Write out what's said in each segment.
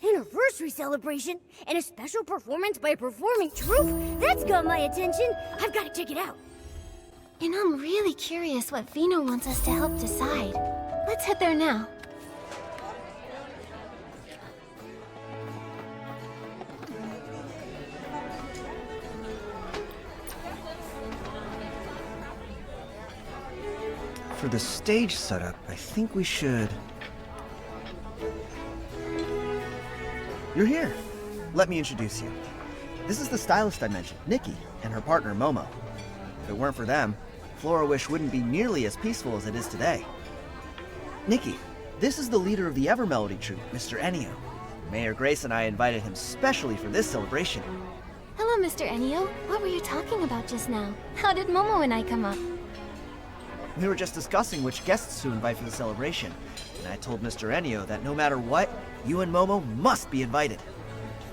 Anniversary celebration and a special performance by a performing troupe? That's got my attention. I've got to check it out. And I'm really curious what Vino wants us to help decide. Let's head there now. For the stage setup, I think we should... You're here. Let me introduce you. This is the stylist I mentioned, Nikki, and her partner, Momo. If it weren't for them, Florawish wouldn't be nearly as peaceful as it is today. Nikki, this is the leader of the Evermelody Troupe, Mr. Ennio. Mayor Grace and I invited him specially for this celebration. Hello, Mr. Ennio. What were you talking about just now? How did Momo and I come up? We were just discussing which guests to invite for the celebration, and I told Mr. Ennio that no matter what, you and Momo must be invited.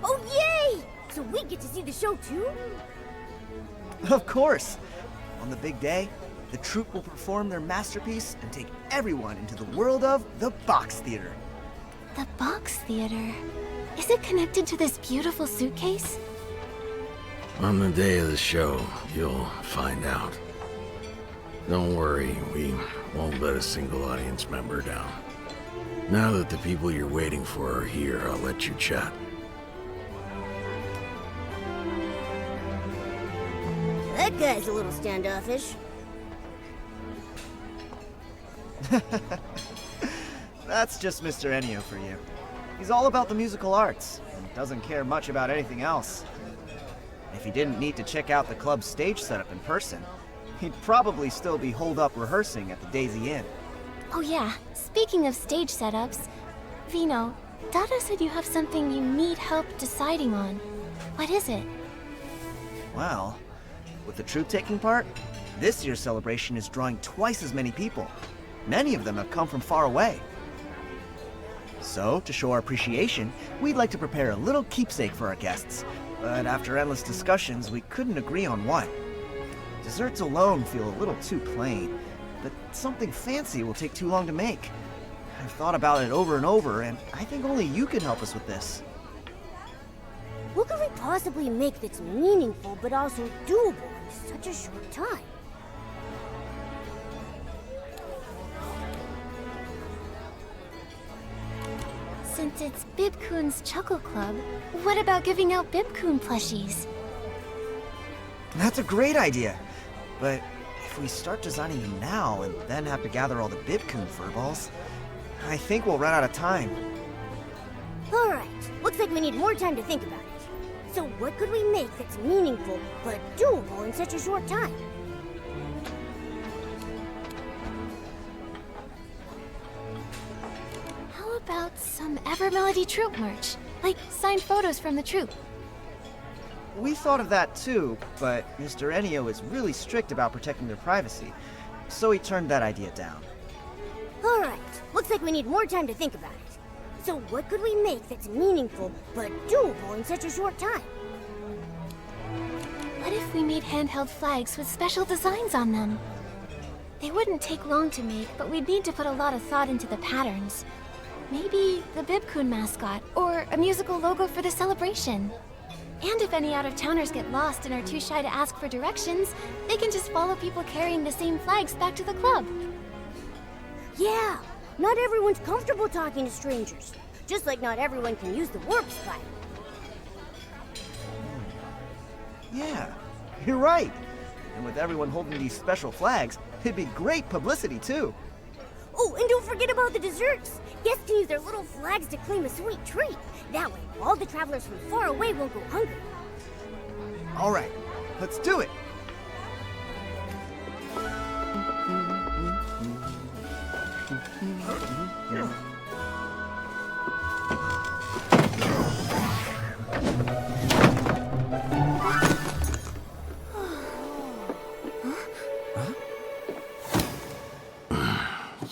Oh, yay! So we get to see the show too? Of course! On the big day, the troupe will perform their masterpiece and take everyone into the world of the Box Theater. The Box Theater? Is it connected to this beautiful suitcase? On the day of the show, you'll find out. Don't worry, we won't let a single audience member down. Now that the people you're waiting for are here, I'll let you chat. That guy's a little standoffish. That's just Mr. Ennio for you. He's all about the musical arts, and doesn't care much about anything else. If he didn't need to check out the club's stage setup in person, he'd probably still be holed up rehearsing at the Daisy Inn. Oh yeah, speaking of stage setups, Vino, Dada said you have something you need help deciding on. What is it? Well, with the troupe taking part, this year's celebration is drawing twice as many people. Many of them have come from far away. So, to show our appreciation, we'd like to prepare a little keepsake for our guests. But after endless discussions, we couldn't agree on what. Desserts alone feel a little too plain, but something fancy will take too long to make. I've thought about it over and over, and I think only you can help us with this. What could we possibly make that's meaningful but also doable in such a short time? Since it's Bibcoon's Chuckle Club, what about giving out Bibcoon plushies? That's a great idea, but if we start designing them now and then have to gather all the Bibcoon furballs, I think we'll run out of time. Alright, looks like we need more time to think about it. So what could we make that's meaningful but doable in such a short time? How about some Evermelody Troupe merch? Like signed photos from the troupe. We thought of that too, but Mr. Ennio is really strict about protecting their privacy, so he turned that idea down. Alright, looks like we need more time to think about it. So what could we make that's meaningful but doable in such a short time? What if we made handheld flags with special designs on them? They wouldn't take long to make, but we'd need to put a lot of thought into the patterns. Maybe the Bibcoon mascot, or a musical logo for the celebration. And if any out-of-towners get lost and are too shy to ask for directions, they can just follow people carrying the same flags back to the club. Yeah, not everyone's comfortable talking to strangers. Just like not everyone can use the warp spike. Yeah, you're right. And with everyone holding these special flags, it'd be great publicity too. Oh, and don't forget about the desserts. Guests can use their little flags to claim a sweet treat. That way, all the travelers from far away won't go hungry. All right, let's do it.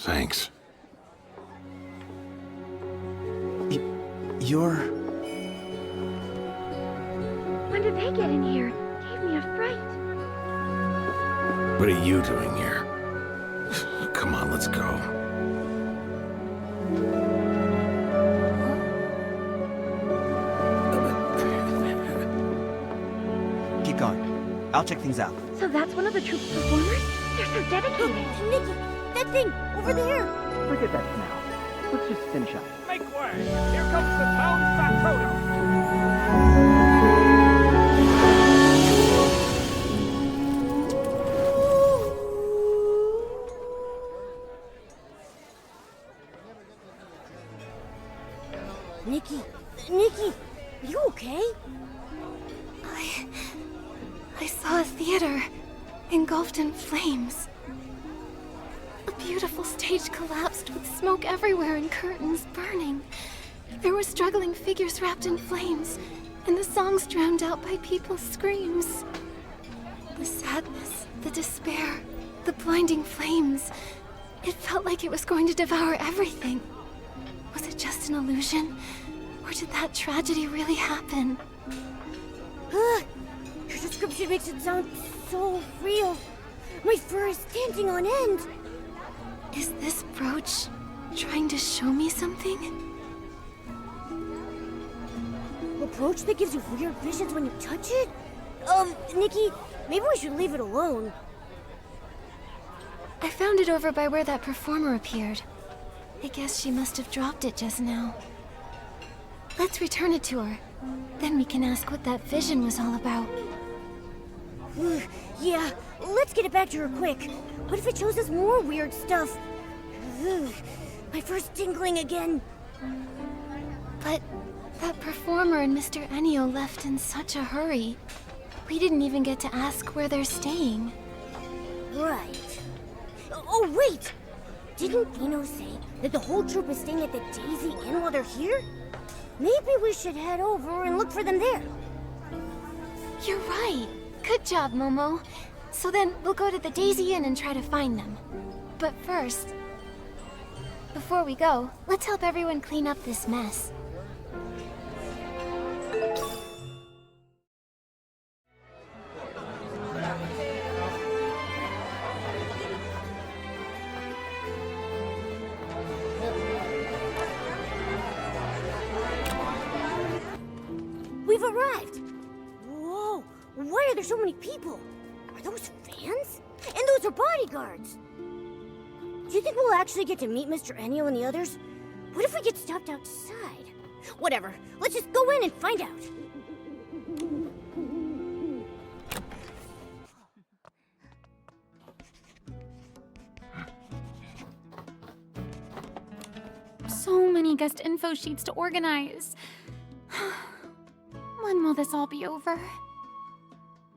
Thanks. You're... When did they get in here? Gave me a fright. What are you doing here? Come on, let's go. I'll check things out. So that's one of the troupe's performers? They're so dedicated. Nikki, that thing, over there! Forget that for now. Let's just finish up. Make way! Here comes the town's factotum! Nikki, you okay? I saw a theater engulfed in flames. A beautiful stage collapsed with smoke everywhere and curtains burning. There were struggling figures wrapped in flames, and the songs drowned out by people's screams. The sadness, the despair, the blinding flames. It felt like it was going to devour everything. Was it just an illusion? Or did that tragedy really happen? Your description makes it sound so real. My fur is standing on end. Is this brooch trying to show me something? A brooch that gives you weird visions when you touch it? Nikki, maybe we should leave it alone. I found it over by where that performer appeared. I guess she must have dropped it just now. Let's return it to her. Then we can ask what that vision was all about. Yeah, let's get it back to her quick. What if it shows us more weird stuff? My fur's tingling again. But that performer and Mr. Ennio left in such a hurry. We didn't even get to ask where they're staying. Right. Oh, wait! Didn't Vino say that the whole troupe is staying at the Daisy Inn while they're here? Maybe we should head over and look for them there. You're right. Good job, Momo. So then, we'll go to the Daisy Inn and try to find them. But first, before we go, let's help everyone clean up this mess. We've arrived! Whoa! Why are there so many people? Are those fans? And those are bodyguards! Do you think we'll actually get to meet Mr. Ennio and the others? What if we get stopped outside? Whatever, let's just go in and find out. So many guest info sheets to organize. When will this all be over?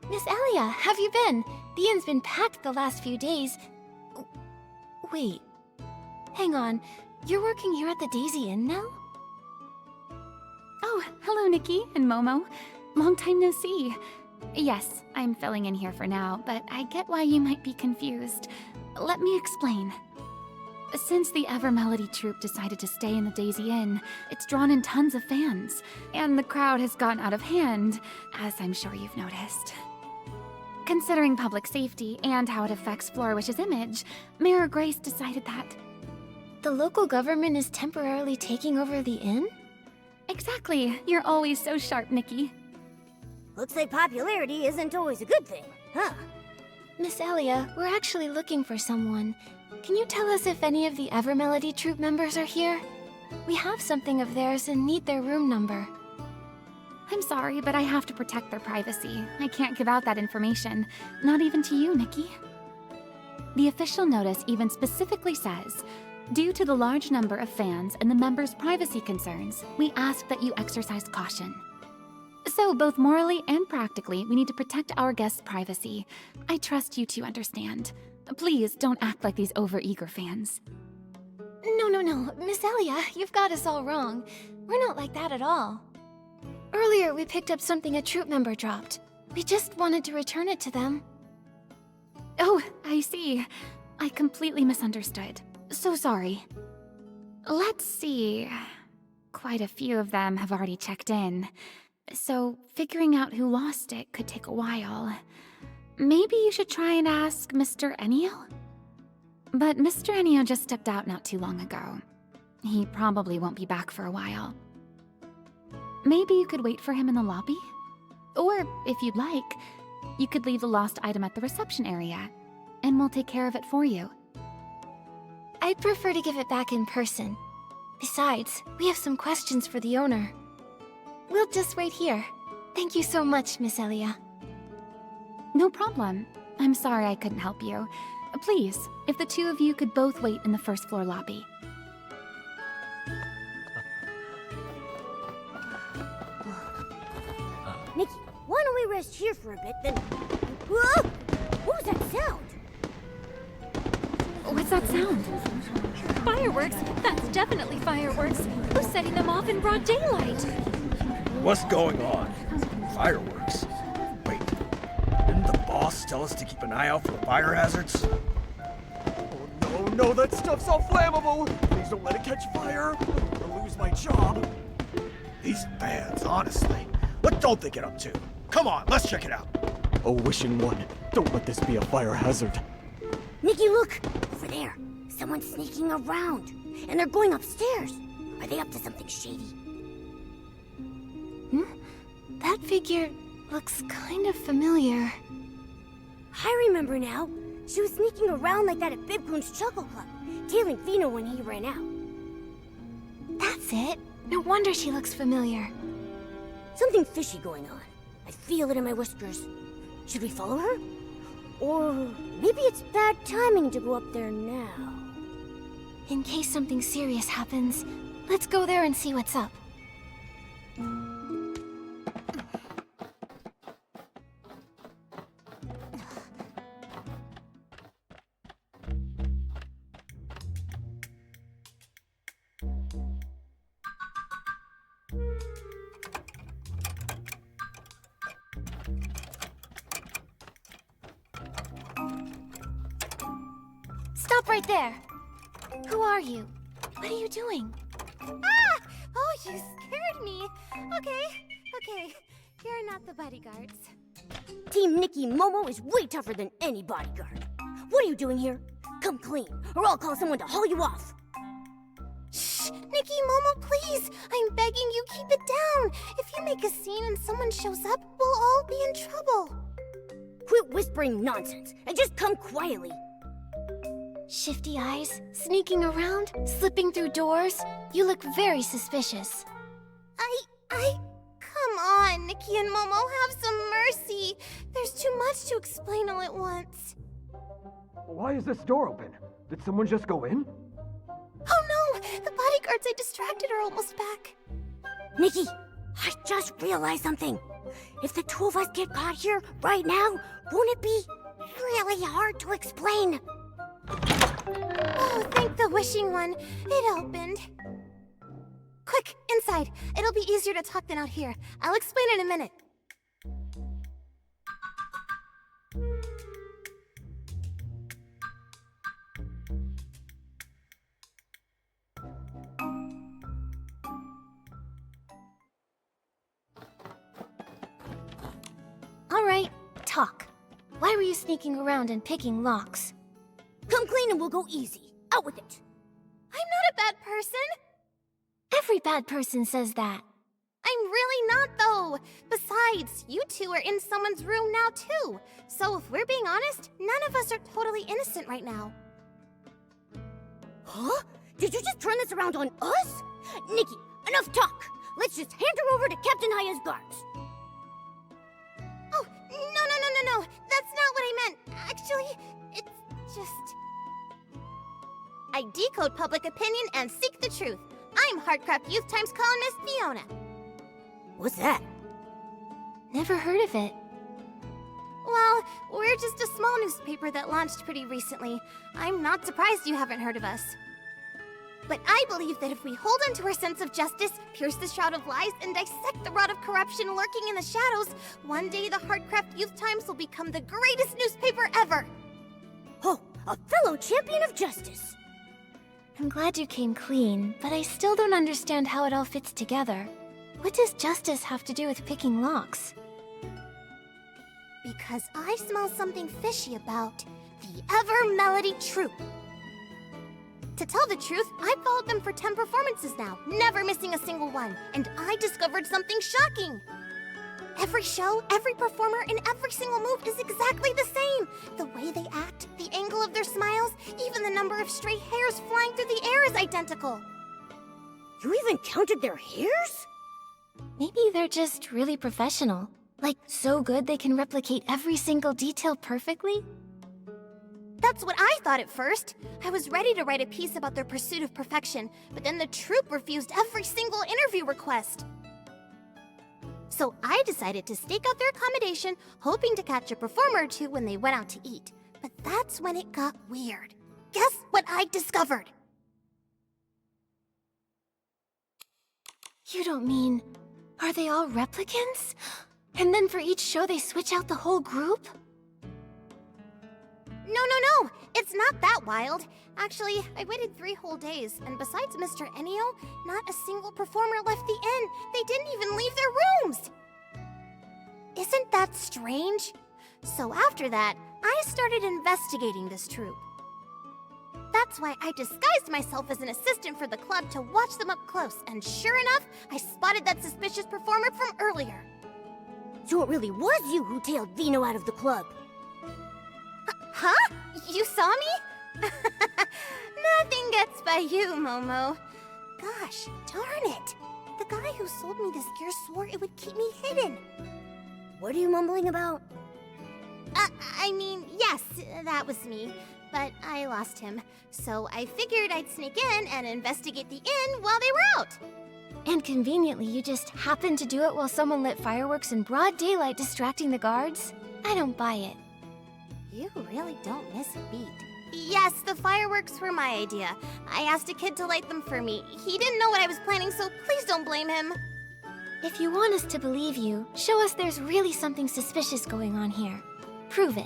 Miss Elia, have you been? The inn's been packed the last few days. Wait. Hang on. You're working here at the Daisy Inn now? Oh, hello, Nikki and Momo. Long time no see. Yes, I'm filling in here for now, but I get why you might be confused. Let me explain. Since the Evermelody Troupe decided to stay in the Daisy Inn, it's drawn in tons of fans, and the crowd has gotten out of hand, as I'm sure you've noticed. Considering public safety and how it affects Flourish's image, Mayor Grace decided that... The local government is temporarily taking over the inn? Exactly. You're always so sharp, Nikki. Looks like popularity isn't always a good thing, huh? Miss Elia, we're actually looking for someone. Can you tell us if any of the Evermelody Troupe members are here? We have something of theirs and need their room number. I'm sorry, but I have to protect their privacy. I can't give out that information. Not even to you, Nikki. The official notice even specifically says, due to the large number of fans and the members' privacy concerns, we ask that you exercise caution. So, both morally and practically, we need to protect our guests' privacy. I trust you to understand. Please don't act like these overeager fans. No. Miss Elia, you've got us all wrong. We're not like that at all. Earlier, we picked up something a troupe member dropped. We just wanted to return it to them. Oh, I see. I completely misunderstood. So sorry. Let's see. Quite a few of them have already checked in. So figuring out who lost it could take a while. Maybe you should try and ask Mr. Ennio? But Mr. Ennio just stepped out not too long ago. He probably won't be back for a while. Maybe you could wait for him in the lobby? Or, if you'd like, You could leave the lost item at the reception area, and we'll take care of it for you. I'd prefer to give it back in person. Besides, we have some questions for the owner. We'll just wait here. Thank you so much, Miss Elia. No problem. I'm sorry I couldn't help you. Please, if the two of you could both wait in the first floor lobby. Nikki, why don't we rest here for a bit, then... Whoa! What was that sound? What's that sound? Fireworks? That's definitely fireworks. Who's setting them off in broad daylight? What's going on? Fireworks? Wait, didn't the boss tell us to keep an eye out for the fire hazards? Oh no, that stuff's all flammable! Please don't let it catch fire! I'll lose my job! These fans, honestly. What don't they get up to? Come on, let's check it out! Oh, wishing one, don't let this be a fire hazard. Nikki, look! Over there. Someone's sneaking around. And they're going upstairs. Are they up to something shady? That figure looks kind of familiar. I remember now. She was sneaking around like that at Bibcoon's Chuckle Club, tailing Vino when he ran out. That's it. No wonder she looks familiar. Something fishy going on. I feel it in my whiskers. Should we follow her? Or maybe it's bad timing to go up there now. In case something serious happens, let's go there and see what's up. Stop right there! Who are you? What are you doing? Ah! Oh, you scared me. Okay. You're not the bodyguards. Team Nikki Momo is way tougher than any bodyguard. What are you doing here? Come clean, or I'll call someone to haul you off. Shh! Nikki, Momo, please! I'm begging you, keep it down! If you make a scene and someone shows up, we'll all be in trouble. Quit whispering nonsense, and just come quietly. Shifty eyes, sneaking around, slipping through doors. You look very suspicious. Come on, Nikki and Momo, have some mercy. There's too much to explain all at once. Why is this door open? Did someone just go in? Oh no! The bodyguards I distracted are almost back. Nikki, I just realized something. If the two of us get caught here right now, won't it be really hard to explain? Oh, thank the wishing one. It opened. Quick, inside. It'll be easier to talk than out here. I'll explain in a minute. All right, talk. Why were you sneaking around and picking locks? Come clean and we'll go easy. Out with it. I'm not a bad person. Every bad person says that. I'm really not, though. Besides, you two are in someone's room now, too. So if we're being honest, none of us are totally innocent right now. Huh? Did you just turn this around on us? Nikki, enough talk. Let's just hand her over to Captain Haya's guards. Oh, no. That's not what I meant. Actually, it's just... I decode public opinion and seek the truth. I'm Heartcraft Youth Times columnist Fiona. What's that? Never heard of it. Well, we're just a small newspaper that launched pretty recently. I'm not surprised you haven't heard of us. But I believe that if we hold on to our sense of justice, pierce the shroud of lies, and dissect the rot of corruption lurking in the shadows, one day the Heartcraft Youth Times will become the greatest newspaper ever! Oh, a fellow champion of justice! I'm glad you came clean, but I still don't understand how it all fits together. What does justice have to do with picking locks? Because I smell something fishy about the Evermelody Troupe. To tell the truth, I've followed them for 10 performances now, never missing a single one, and I discovered something shocking. Every show, every performer, and every single move is exactly the same. The way they act, the angle of their smiles, even the number of stray hairs flying through the air is identical. You even counted their hairs? Maybe they're just really professional. Like, so good they can replicate every single detail perfectly? That's what I thought at first. I was ready to write a piece about their pursuit of perfection, but then the troupe refused every single interview request. So I decided to stake out their accommodation, hoping to catch a performer or two when they went out to eat. But that's when it got weird. Guess what I discovered? You don't mean... Are they all replicants? And then for each show they switch out the whole group? No. It's not that wild. Actually, I waited 3 whole days, and besides Mr. Ennio, not a single performer left the inn. They didn't even leave their rooms! Isn't that strange? So after that, I started investigating this troupe. That's why I disguised myself as an assistant for the club to watch them up close, and sure enough, I spotted that suspicious performer from earlier. So it really was you who tailed Vino out of the club. Huh? You saw me? Nothing gets by you, Momo. Gosh, darn it. The guy who sold me this gear swore it would keep me hidden. What are you mumbling about? I mean, yes, that was me. But I lost him. So I figured I'd sneak in and investigate the inn while they were out. And conveniently, you just happened to do it while someone lit fireworks in broad daylight distracting the guards? I don't buy it. You really don't miss a beat. Yes, the fireworks were my idea. I asked a kid to light them for me. He didn't know what I was planning, so please don't blame him. If you want us to believe you, show us there's really something suspicious going on here. Prove it.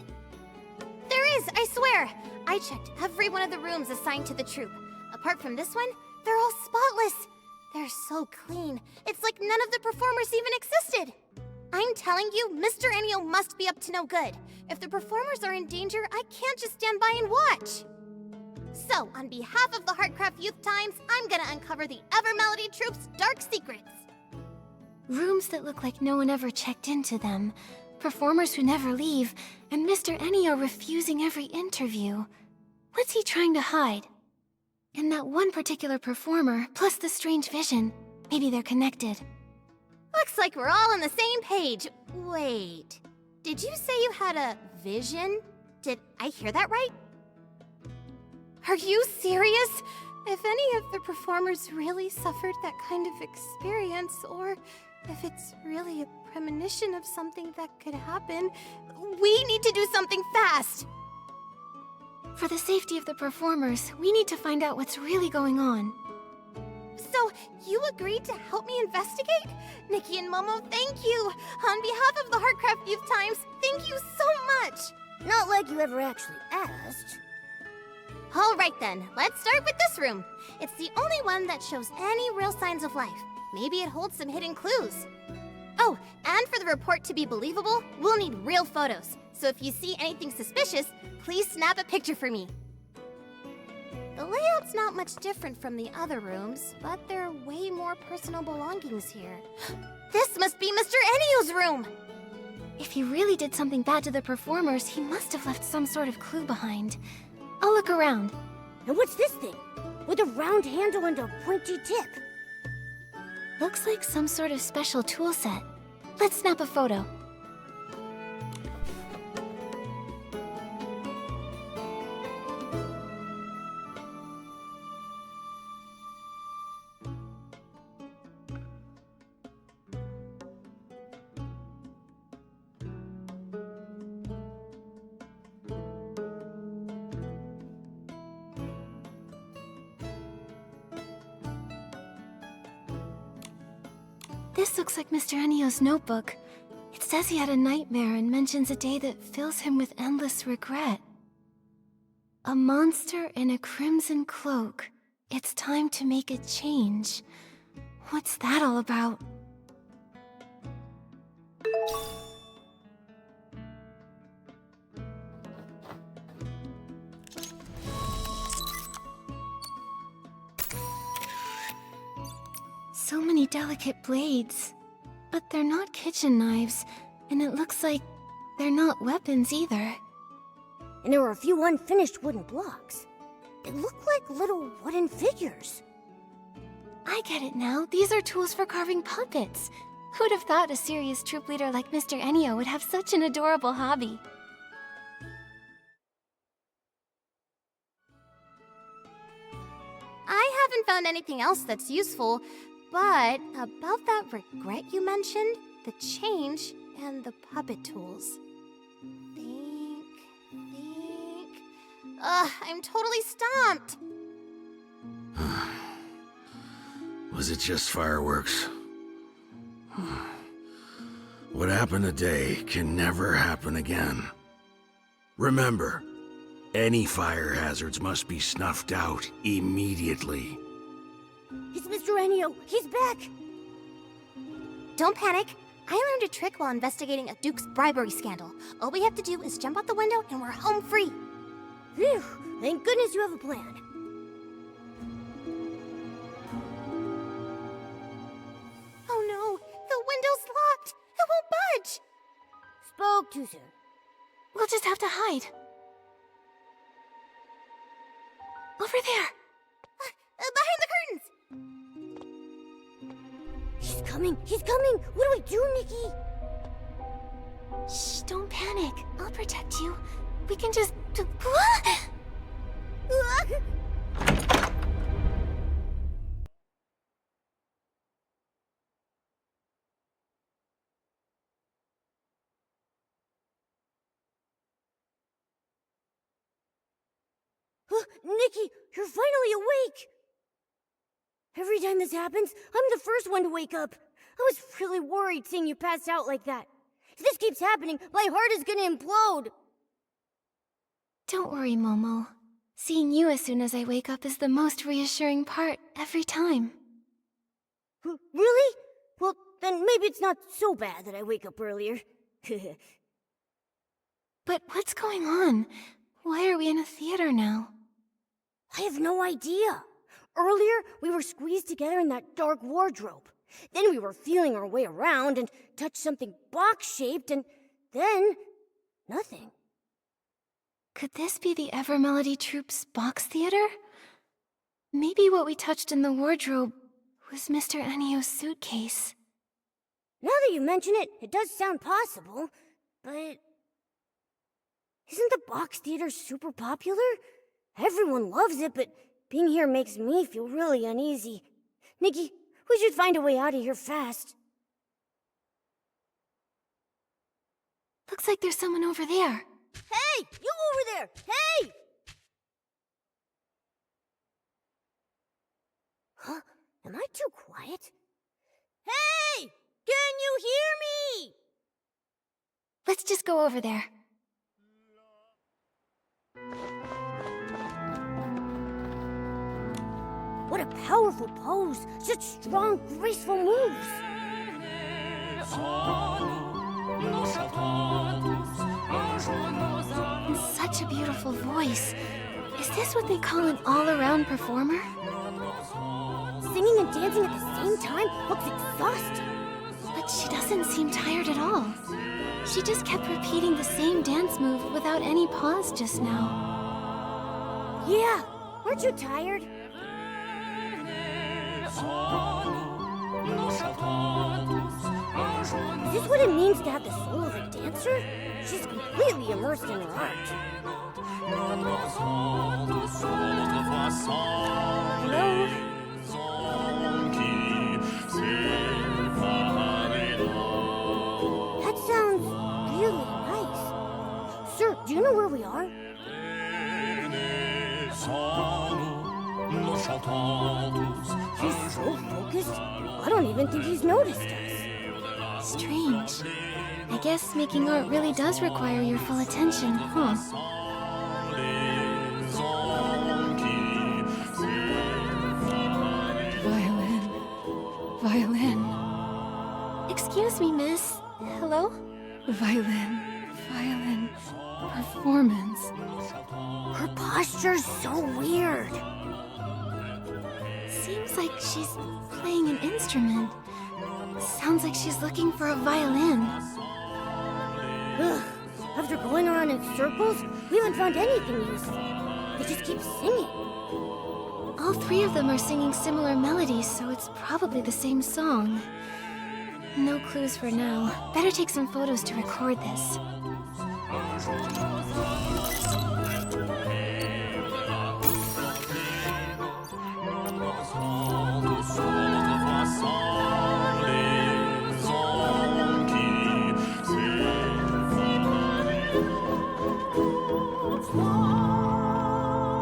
There is, I swear. I checked every one of the rooms assigned to the troupe. Apart from this one, they're all spotless. They're so clean. It's like none of the performers even existed. I'm telling you, Mr. Ennio must be up to no good. If the performers are in danger, I can't just stand by and watch. So, on behalf of the Heartcraft Youth Times, I'm gonna uncover the Evermelody Troupe's dark secrets. Rooms that look like no one ever checked into them. Performers who never leave, and Mr. Ennio refusing every interview. What's he trying to hide? And that one particular performer, plus the strange vision. Maybe they're connected. Looks like we're all on the same page. Wait, did you say you had a vision? Did I hear that right? Are you serious? If any of the performers really suffered that kind of experience, or if it's really a premonition of something that could happen, we need to do something fast! For the safety of the performers, we need to find out what's really going on. So, you agreed to help me investigate? Nikki and Momo, thank you! On behalf of the Heartcraft Youth Times, thank you so much! Not like you ever actually asked. Alright then, let's start with this room. It's the only one that shows any real signs of life. Maybe it holds some hidden clues. Oh, and for the report to be believable, we'll need real photos. So if you see anything suspicious, please snap a picture for me. The layout's not much different from the other rooms, but there are way more personal belongings here. This must be Mr. Ennio's room! If he really did something bad to the performers, he must have left some sort of clue behind. I'll look around. And what's this thing? With a round handle and a pointy tip. Looks like some sort of special tool set. Let's snap a photo. This looks like Mr. Ennio's notebook. It says he had a nightmare and mentions a day that fills him with endless regret. A monster in a crimson cloak. It's time to make a change. What's that all about? So many delicate blades. But they're not kitchen knives, and it looks like they're not weapons either. And there were a few unfinished wooden blocks. They look like little wooden figures. I get it now. These are tools for carving puppets. Who'd have thought a serious troop leader like Mr. Ennio would have such an adorable hobby? I haven't found anything else that's useful, but about that regret you mentioned, the change, and the puppet tools. Think. Ugh, I'm totally stumped. Was it just fireworks? What happened today can never happen again. Remember, any fire hazards must be snuffed out immediately. It's Mr. Ennio. He's back. Don't panic. I learned a trick while investigating a Duke's bribery scandal. All we have to do is jump out the window and we're home free. Phew. Thank goodness you have a plan. Oh no, the window's locked. It won't budge. Spoke too soon. We'll just have to hide. Over there! Behind the curtains! He's coming. He's coming. What do we do, Nikki? Shh, don't panic. I'll protect you. We can just... Nikki, you're finally awake! Every time this happens, I'm the first one to wake up. I was really worried seeing you pass out like that. If this keeps happening, my heart is gonna implode. Don't worry, Momo. Seeing you as soon as I wake up is the most reassuring part every time. Really? Well, then maybe it's not so bad that I wake up earlier. But what's going on? Why are we in a theater now? I have no idea. Earlier, we were squeezed together in that dark wardrobe. Then we were feeling our way around and touched something box-shaped, and then... nothing. Could this be the Evermelody Troupe's box theater? Maybe what we touched in the wardrobe was Mr. Ennio's suitcase. Now that you mention it, it does sound possible, but... isn't the box theater super popular? Everyone loves it, but being here makes me feel really uneasy. Nikki, we should find a way out of here fast. Looks like there's someone over there. Hey! You over there! Hey! Huh? Am I too quiet? Hey! Can you hear me? Let's just go over there. What a powerful pose! Such strong, graceful moves! And such a beautiful voice. Is this what they call an all-around performer? Singing and dancing at the same time looks exhausting. But she doesn't seem tired at all. She just kept repeating the same dance move without any pause just now. Yeah, aren't you tired? Is this what it means to have the soul of a dancer? She's completely immersed in her art. Hello? That sounds really nice. Sir, do you know where we are? He's so focused, I don't even think he's noticed us. Strange. I guess making art really does require your full attention, huh? Violin. Violin. Excuse me, miss. Hello? Violin. Violin. Performance. Her posture's so weird. Seems like she's playing an instrument. Sounds like she's looking for a violin. Ugh. After going around in circles, we haven't found anything useful. They just keep singing. All three of them are singing similar melodies, so it's probably the same song. No clues for now. Better take some photos to record this.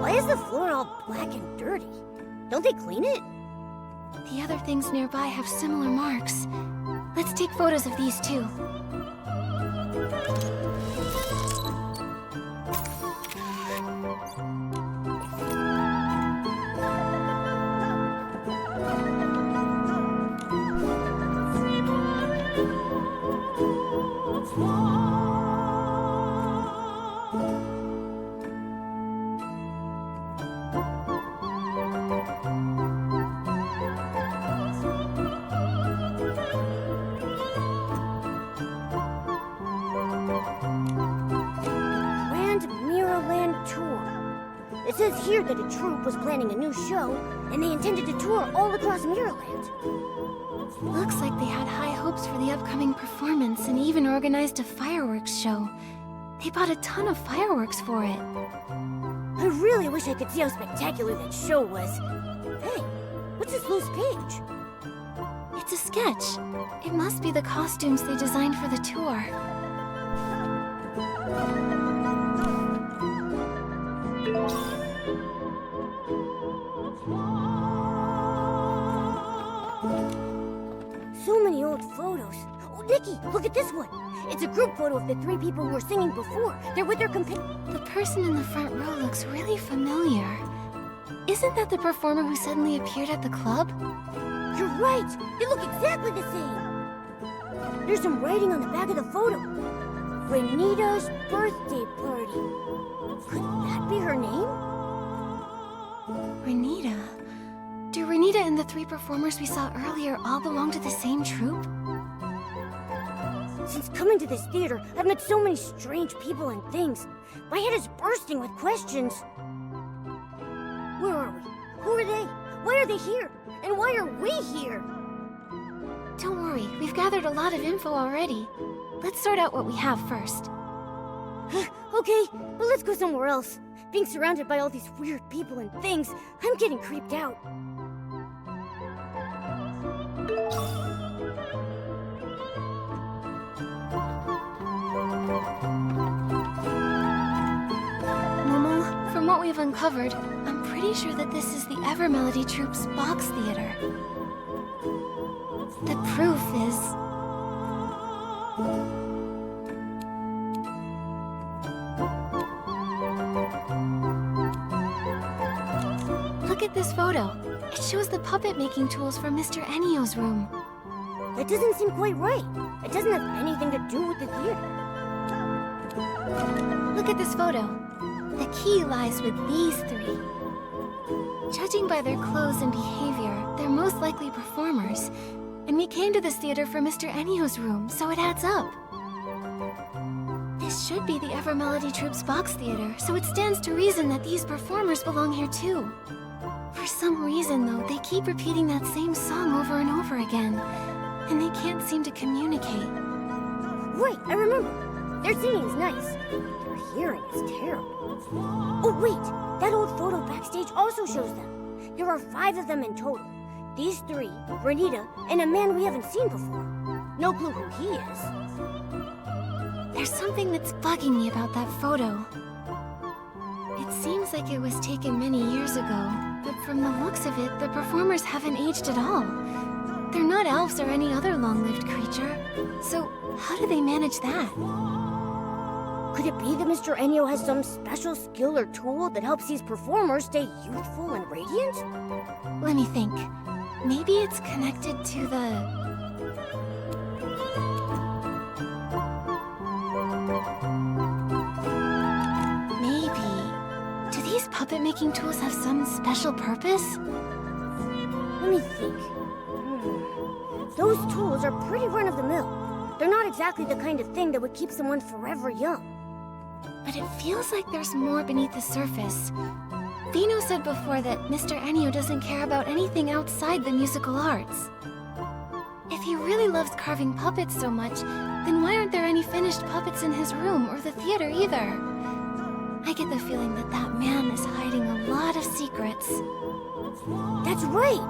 Why is the floor all black and dirty? Don't they clean it? The other things nearby have similar marks. Let's take photos of these too. It says here that a troupe was planning a new show, and they intended to tour all across Mirrorland. Looks like they had high hopes for the upcoming performance and even organized a fireworks show. They bought a ton of fireworks for it. I really wish I could see how spectacular that show was. Hey, what's this loose page? It's a sketch. It must be the costumes they designed for the tour. So many old photos. Oh, Nikki, look at this one. It's a group photo of the three people who were singing before. They're with their The person in the front row looks really familiar. Isn't that the performer who suddenly appeared at the club? You're right. They look exactly the same. There's some writing on the back of the photo. Renita's birthday party. Could that be her name? Renita? Do Renita and the three performers we saw earlier all belong to the same troupe? Since coming to this theater, I've met so many strange people and things. My head is bursting with questions. Where are we? Who are they? Why are they here? And why are we here? Don't worry, we've gathered a lot of info already. Let's sort out what we have first. Okay, but let's go somewhere else. Being surrounded by all these weird people and things, I'm getting creeped out. Momo, from what we've uncovered, I'm pretty sure that this is the Evermelody Troupe's box theater. The proof is... Look at this photo. It shows the puppet-making tools from Mr. Ennio's room. That doesn't seem quite right. It doesn't have anything to do with the theater. Look at this photo. The key lies with these three. Judging by their clothes and behavior, they're most likely performers. And we came to this theater for Mr. Ennio's room, so it adds up. This should be the Evermelody Troupe's box theater, so it stands to reason that these performers belong here too. For some reason, though, they keep repeating that same song over and over again, and they can't seem to communicate. Right, I remember. Their singing is nice. Their hearing is terrible. Oh, wait! That old photo backstage also shows them. There are 5 of them in total. These 3, Renita, and a man we haven't seen before. No clue who he is. There's something that's bugging me about that photo. It seems like it was taken many years ago, but from the looks of it, the performers haven't aged at all. They're not elves or any other long-lived creature. So, how do they manage that? Could it be that Mr. Ennio has some special skill or tool that helps these performers stay youthful and radiant? Let me think. Maybe it's connected to the... puppet-making tools have some special purpose? Let me think. Those tools are pretty run-of-the-mill. They're not exactly the kind of thing that would keep someone forever young. But it feels like there's more beneath the surface. Vino said before that Mr. Ennio doesn't care about anything outside the musical arts. If he really loves carving puppets so much, then why aren't there any finished puppets in his room or the theater either? I get the feeling that that man is hiding a lot of secrets. That's right!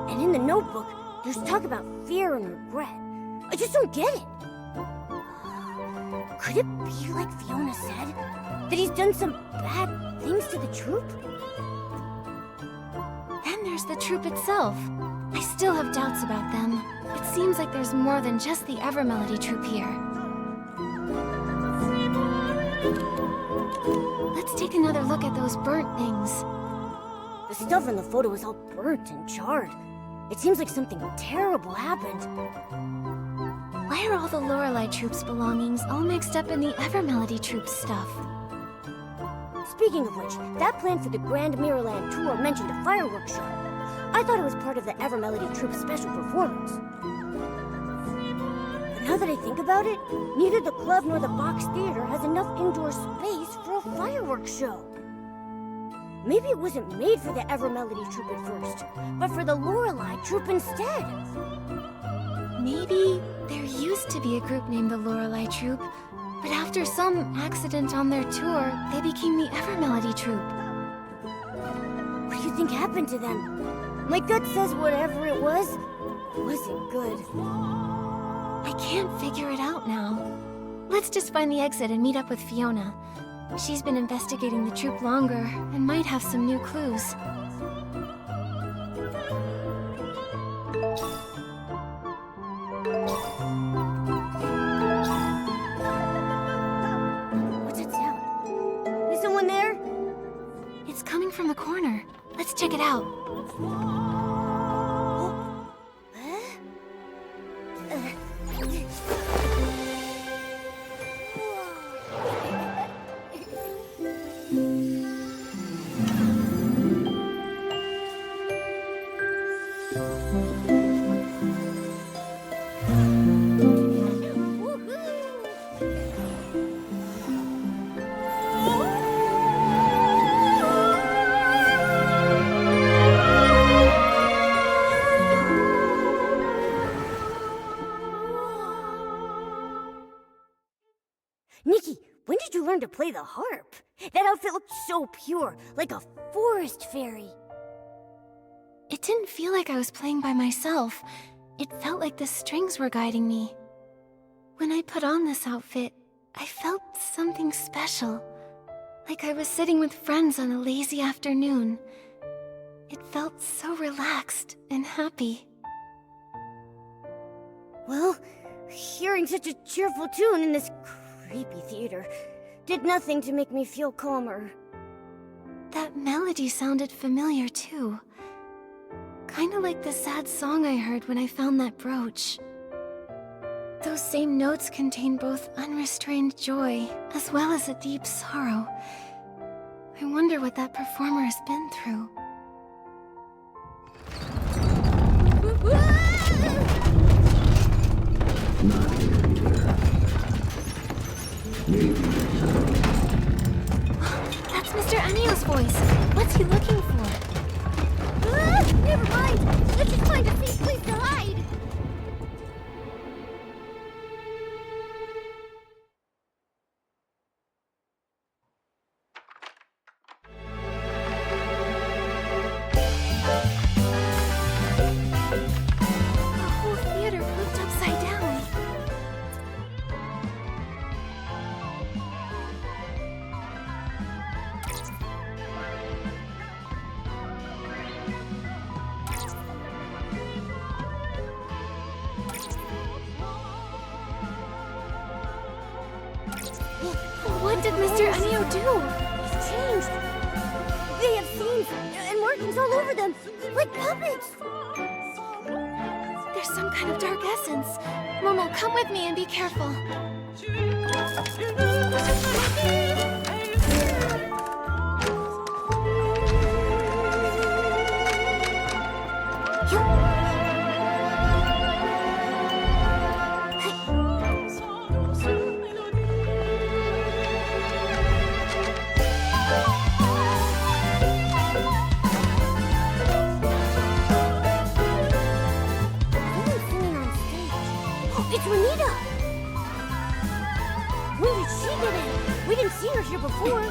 And in the notebook, there's talk about fear and regret. I just don't get it. Could it be like Fiona said? That he's done some bad things to the troupe? Then there's the troupe itself. I still have doubts about them. It seems like there's more than just the Evermelody Troupe here. Let's take another look at those burnt things. The stuff in the photo is all burnt and charred. It seems like something terrible happened. Why are all the Lorelei Troupe's belongings all mixed up in the Evermelody Troupe stuff? Speaking of which, that plan for the Grand Mirrorland tour mentioned a fireworks show. I thought it was part of the Evermelody Troupe's special performance. But now that I think about it, neither the club nor the box theater has enough indoor space for a fireworks show. Maybe it wasn't made for the Evermelody Troupe at first, but for the Lorelei Troupe instead. Maybe there used to be a group named the Lorelei Troupe, but after some accident on their tour, they became the Evermelody Troupe. What do you think happened to them? My gut says whatever it wasn't good. I can't figure it out now. Let's just find the exit and meet up with Fiona. She's been investigating the troupe longer and might have some new clues. What's that sound? Is someone there? It's coming from the corner. Let's check it out. Nikki, when did you learn to play the harp? That outfit looked so pure, like a forest fairy. It didn't feel like I was playing by myself. It felt like the strings were guiding me. When I put on this outfit, I felt something special. Like I was sitting with friends on a lazy afternoon. It felt so relaxed and happy. Well, hearing such a cheerful tune in this creepy theater did nothing to make me feel calmer. That melody sounded familiar too. Kinda like the sad song I heard when I found that brooch. Those same notes contain both unrestrained joy as well as a deep sorrow. I wonder what that performer has been through. That's Mr. Ennio's voice. What's he looking for? Never mind. Let's just find a safe place to hide. The whole theater flipped upside down. What did Mr. Ennio do? He's changed. They have seams and markings all over them, like puppets. There's some kind of dark essence. Momo, come with me and be careful. It's Renita! When did she get in? We didn't see her here before.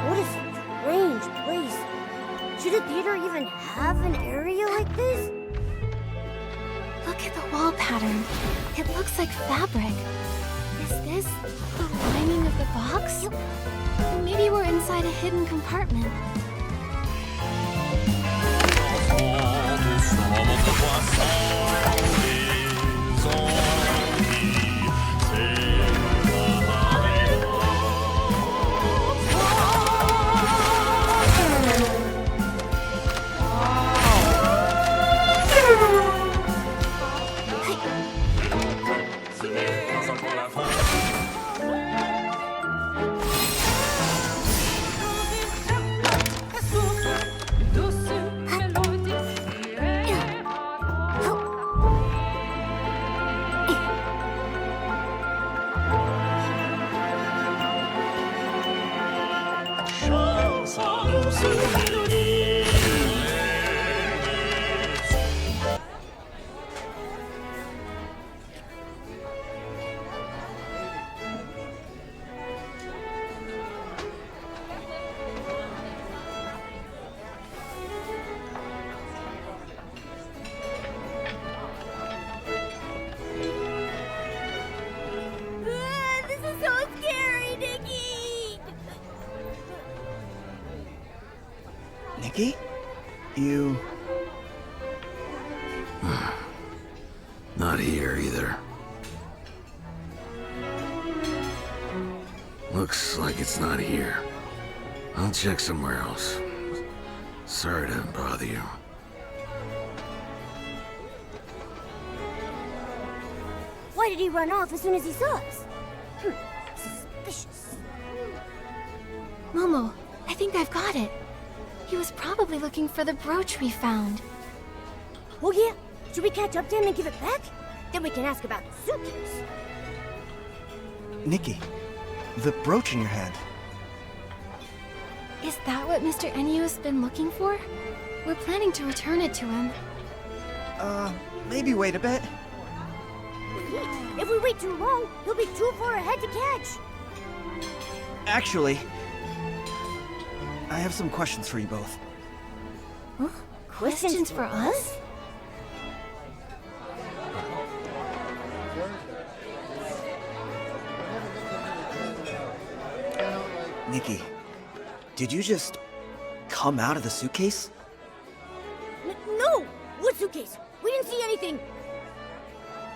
What a strange place. Should a theater even have an area like this? Look at the wall pattern. It looks like fabric. Is this the lining of the box? Maybe we're inside a hidden compartment. This is so scary, Nikki! Nikki? You... Not here either. Looks like it's not here. I'll check somewhere else. Sorry to bother you. Why did he run off as soon as he saw us? Suspicious. Momo, I think I've got it. He was probably looking for the brooch we found. Oh yeah? Should we catch up to him and give it back? Then we can ask about the suitcase. Nikki, the brooch in your hand. Is that what Mr. Ennio's been looking for? We're planning to return it to him. Maybe wait a bit. If we wait too long, he'll be too far ahead to catch. Actually, I have some questions for you both. Huh? Questions for us? Nikki, did you just come out of the suitcase? No! What suitcase? We didn't see anything.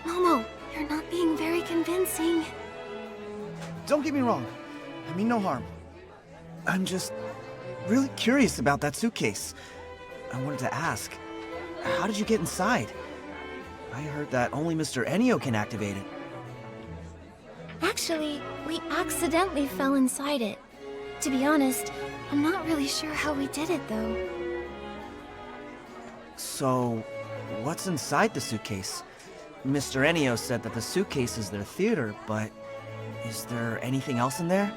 Momo, you're not being very convincing. Don't get me wrong. I mean no harm. I'm just really curious about that suitcase. I wanted to ask, how did you get inside? I heard that only Mr. Ennio can activate it. Actually, we accidentally fell inside it. To be honest, I'm not really sure how we did it, though. So, what's inside the suitcase? Mr. Ennio said that the suitcase is their theater, but is there anything else in there?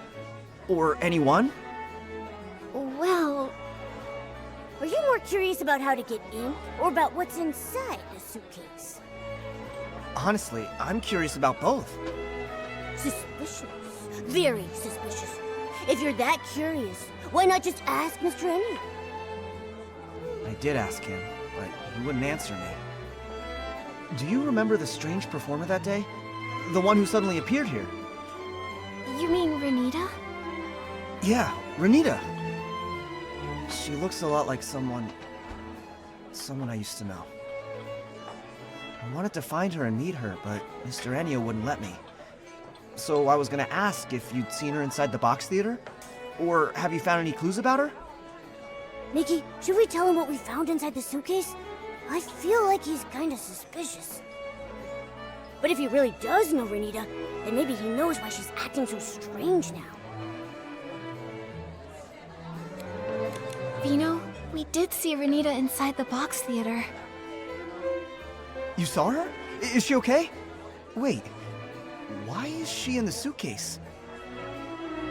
Or anyone? Well... Are you more curious about how to get in, or about what's inside the suitcase? Honestly, I'm curious about both. Suspicious. Very suspicious. If you're that curious, why not just ask Mr. Ennio? I did ask him, but he wouldn't answer me. Do you remember the strange performer that day? The one who suddenly appeared here? You mean Renita? Yeah, Renita. She looks a lot like someone I used to know. I wanted to find her and meet her, but Mr. Ennio wouldn't let me. So I was gonna ask if you'd seen her inside the box theater? Or have you found any clues about her? Nikki, should we tell him what we found inside the suitcase? I feel like he's kinda suspicious. But if he really does know Renita, then maybe he knows why she's acting so strange now. Vino, we did see Renita inside the box theater. You saw her? Is she okay? Wait, why is she in the suitcase?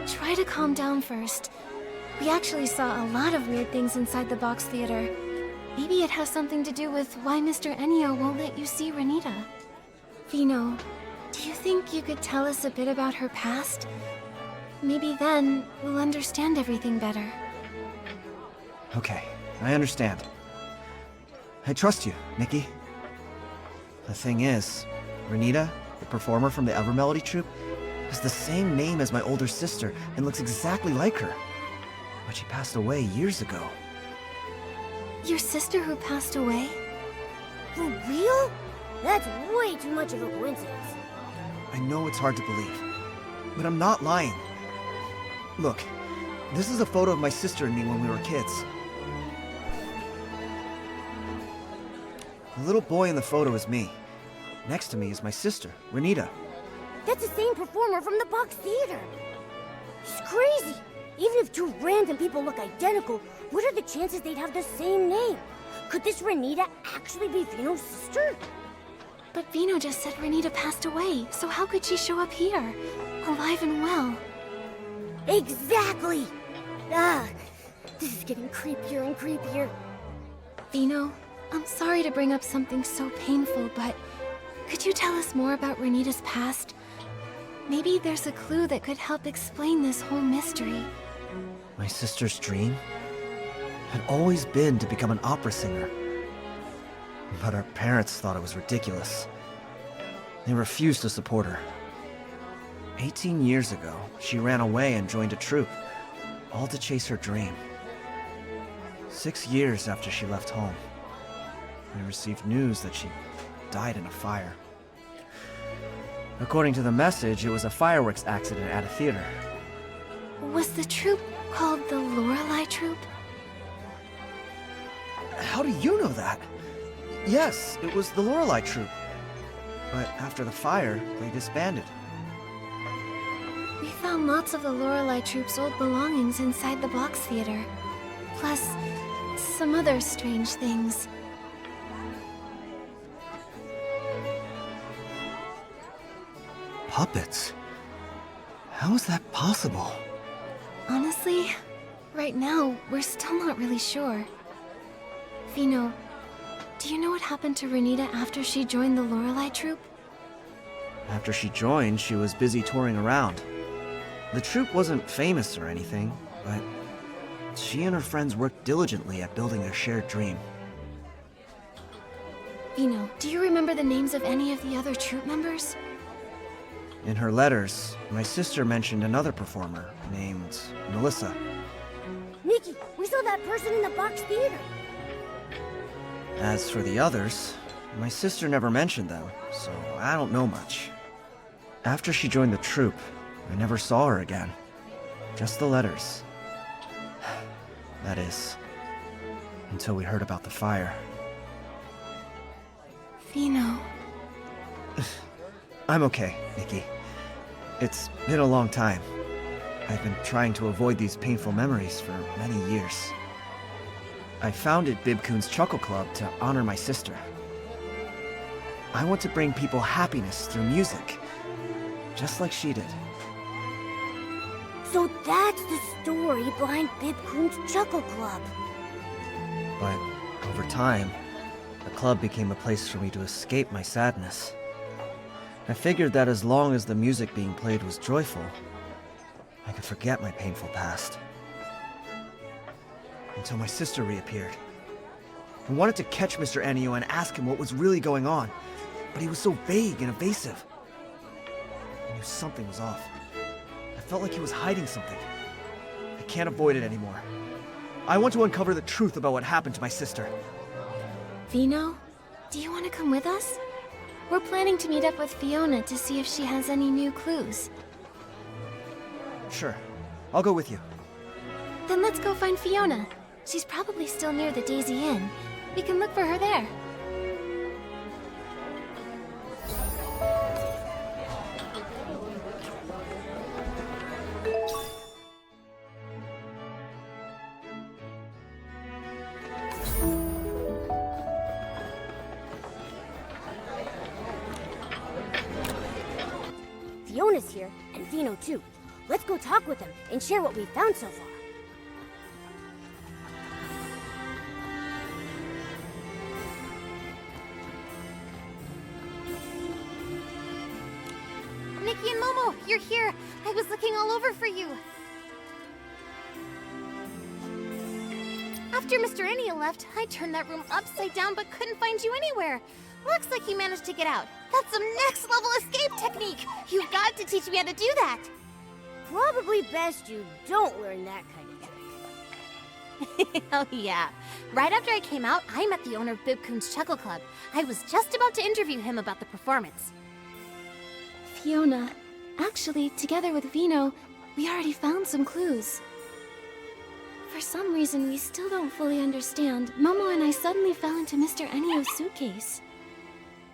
Try to calm down first. We actually saw a lot of weird things inside the box theater. Maybe it has something to do with why Mr. Ennio won't let you see Renita. Vino, do you think you could tell us a bit about her past? Maybe then we'll understand everything better. Okay, I understand. I trust you, Nikki. The thing is, Renita, the performer from the Evermelody Troupe, has the same name as my older sister and looks exactly like her. But she passed away years ago. Your sister who passed away? For real? That's way too much of a coincidence. I know it's hard to believe, but I'm not lying. Look, this is a photo of my sister and me when we were kids. The little boy in the photo is me. Next to me is my sister, Renita. That's the same performer from the box theater. It's crazy. Even if two random people look identical, what are the chances they'd have the same name? Could this Renita actually be Vino's sister? But Vino just said Renita passed away, so how could she show up here, alive and well? Exactly! This is getting creepier and creepier. Vino, I'm sorry to bring up something so painful, but could you tell us more about Renita's past? Maybe there's a clue that could help explain this whole mystery. My sister's dream had always been to become an opera singer. But our parents thought it was ridiculous. They refused to support her. 18 years ago, she ran away and joined a troupe, all to chase her dream. 6 years after she left home, we received news that she died in a fire. According to the message, it was a fireworks accident at a theater. Was the troupe called the Lorelei Troupe? How do you know that? Yes, it was the Lorelei Troupe. But after the fire, they disbanded. We found lots of the Lorelei Troupe's old belongings inside the box theater. Plus, some other strange things. Puppets? How is that possible? Honestly, right now, we're still not really sure. Vino, do you know what happened to Renita after she joined the Lorelei Troupe? After she joined, she was busy touring around. The troupe wasn't famous or anything, but she and her friends worked diligently at building their shared dream. Vino, do you remember the names of any of the other troupe members? In her letters, my sister mentioned another performer named Melissa. Nikki, we saw that person in the box theater. As for the others, my sister never mentioned them, so I don't know much. After she joined the troupe, I never saw her again. Just the letters. That is, until we heard about the fire. Vino. I'm okay, Nikki. It's been a long time. I've been trying to avoid these painful memories for many years. I founded Bibcoon's Chuckle Club to honor my sister. I want to bring people happiness through music, just like she did. So that's the story behind Bibcoon's Chuckle Club. But over time, the club became a place for me to escape my sadness. I figured that as long as the music being played was joyful, I could forget my painful past. Until my sister reappeared. I wanted to catch Mr. Ennio and ask him what was really going on, but he was so vague and evasive. I knew something was off. I felt like he was hiding something. I can't avoid it anymore. I want to uncover the truth about what happened to my sister. Vino, do you want to come with us? We're planning to meet up with Fiona to see if she has any new clues. Sure, I'll go with you. Then let's go find Fiona. She's probably still near the Daisy Inn. We can look for her there. is here, and Vino too. Let's go talk with him and share what we've found so far. Nikki and Momo, you're here. I was looking all over for you. After Mr. Ennio left, I turned that room upside down but couldn't find you anywhere. Looks like you managed to get out. That's some next level escape technique. You've got to teach me how to do that. Probably best you don't learn that kind of trick. Oh yeah. Right after I came out, I met the owner of Bibcoon's Chuckle Club. I was just about to interview him about the performance. Fiona, actually, together with Vino, we already found some clues. For some reason we still don't fully understand, Momo and I suddenly fell into Mr. Ennio's suitcase.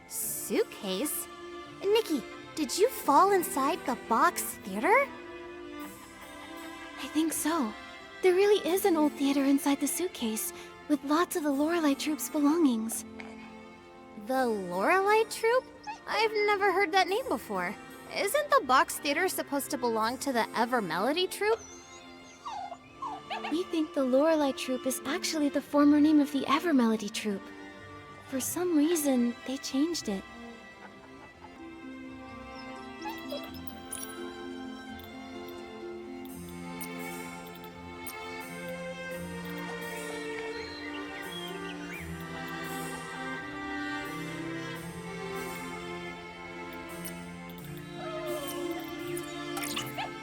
Suitcase? Nikki, did you fall inside the box theater? I think so. There really is an old theater inside the suitcase, with lots of the Lorelei Troupe's belongings. The Lorelei Troupe? I've never heard that name before. Isn't the box theater supposed to belong to the Evermelody Troupe? We think the Lorelei Troupe is actually the former name of the Evermelody Troupe. For some reason, they changed it.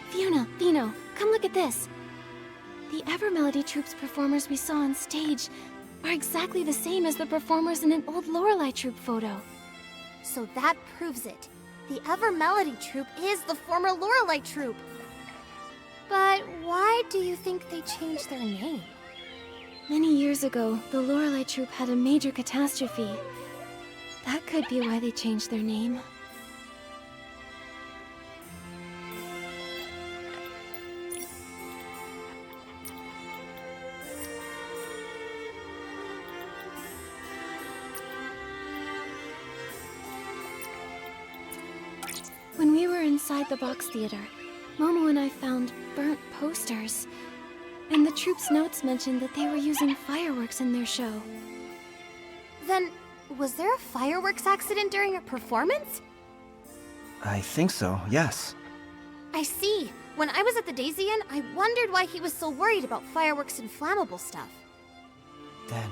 Fiona, Vino, come look at this. The Evermelody Troupe's performers we saw on stage are exactly the same as the performers in an old Lorelei Troupe photo. So that proves it. The Evermelody Troupe is the former Lorelei Troupe. But why do you think they changed their name? Many years ago, the Lorelei Troupe had a major catastrophe. That could be why they changed their name. When we were inside the box theater, Momo and I found burnt posters. And the troupe's notes mentioned that they were using fireworks in their show. Then, was there a fireworks accident during a performance? I think so, yes. I see. When I was at the Daisy Inn, I wondered why he was so worried about fireworks and flammable stuff. Then,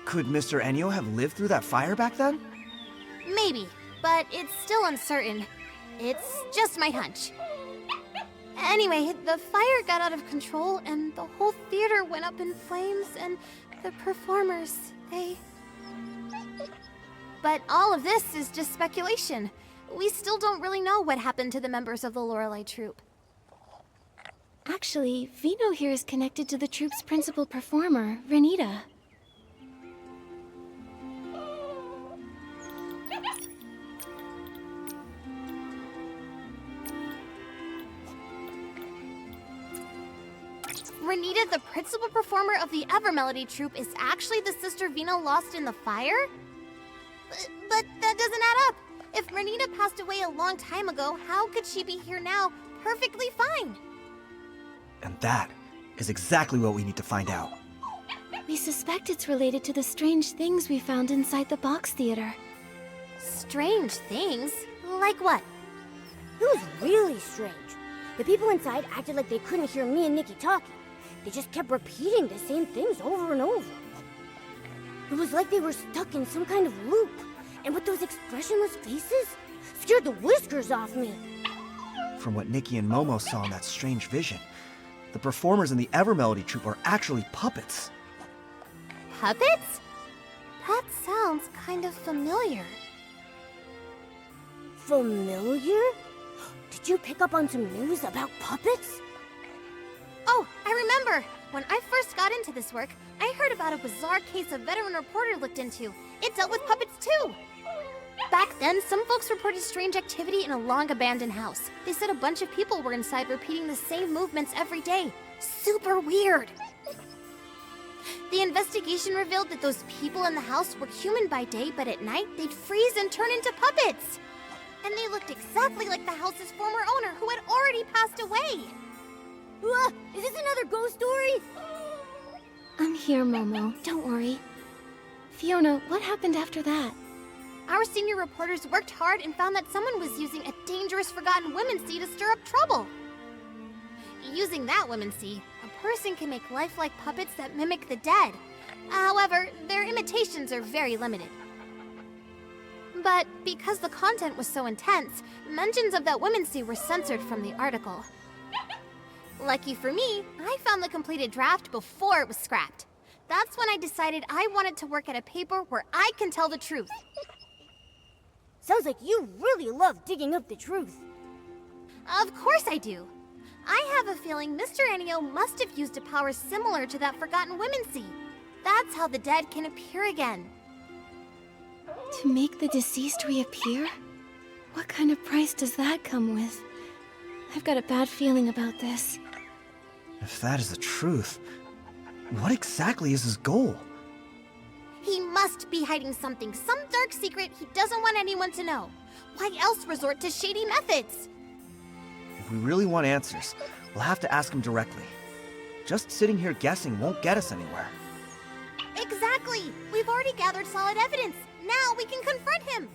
could Mr. Ennio have lived through that fire back then? Maybe, but it's still uncertain. It's just my hunch. Anyway, the fire got out of control and the whole theater went up in flames and the performers, they... But all of this is just speculation. We still don't really know what happened to the members of the Lorelei Troupe. Actually, Vino here is connected to the troupe's principal performer, Renita. Renita, the principal performer of the Evermelody Troupe, is actually the sister Vino lost in the fire? But that doesn't add up. If Renita passed away a long time ago, how could she be here now, perfectly fine? And that is exactly what we need to find out. We suspect it's related to the strange things we found inside the box theater. Strange things? Like what? It was really strange. The people inside acted like they couldn't hear me and Nikki talking. They just kept repeating the same things over and over. It was like they were stuck in some kind of loop. And with those expressionless faces, scared the whiskers off me. From what Nikki and Momo saw in that strange vision, the performers in the Evermelody Troupe are actually puppets. Puppets? That sounds kind of familiar. Familiar? Did you pick up on some news about puppets? Oh, I remember! When I first got into this work, I heard about a bizarre case a veteran reporter looked into. It dealt with puppets too! Back then, some folks reported strange activity in a long-abandoned house. They said a bunch of people were inside repeating the same movements every day. Super weird! The investigation revealed that those people in the house were human by day, but at night, they'd freeze and turn into puppets! and they looked exactly like the house's former owner who had already passed away. Is this another ghost story? I'm here, Momo. Don't worry. Fiona, what happened after that? Our senior reporters worked hard and found that someone was using a dangerous forgotten women's sea to stir up trouble. Using that women's sea, a person can make lifelike puppets that mimic the dead. However, their imitations are very limited. But because the content was so intense, mentions of that women's sea were censored from the article. Lucky for me, I found the completed draft before it was scrapped. That's when I decided I wanted to work at a paper where I can tell the truth. Sounds like you really love digging up the truth. Of course I do. I have a feeling Mr. Ennio must have used a power similar to that forgotten women's sea. That's how the dead can appear again. To make the deceased reappear? What kind of price does that come with? I've got a bad feeling about this. If that is the truth, what exactly is his goal? He must be hiding something, some dark secret he doesn't want anyone to know. Why else resort to shady methods? If we really want answers, we'll have to ask him directly. Just sitting here guessing won't get us anywhere. Exactly! We've already gathered solid evidence. Now we can confront him!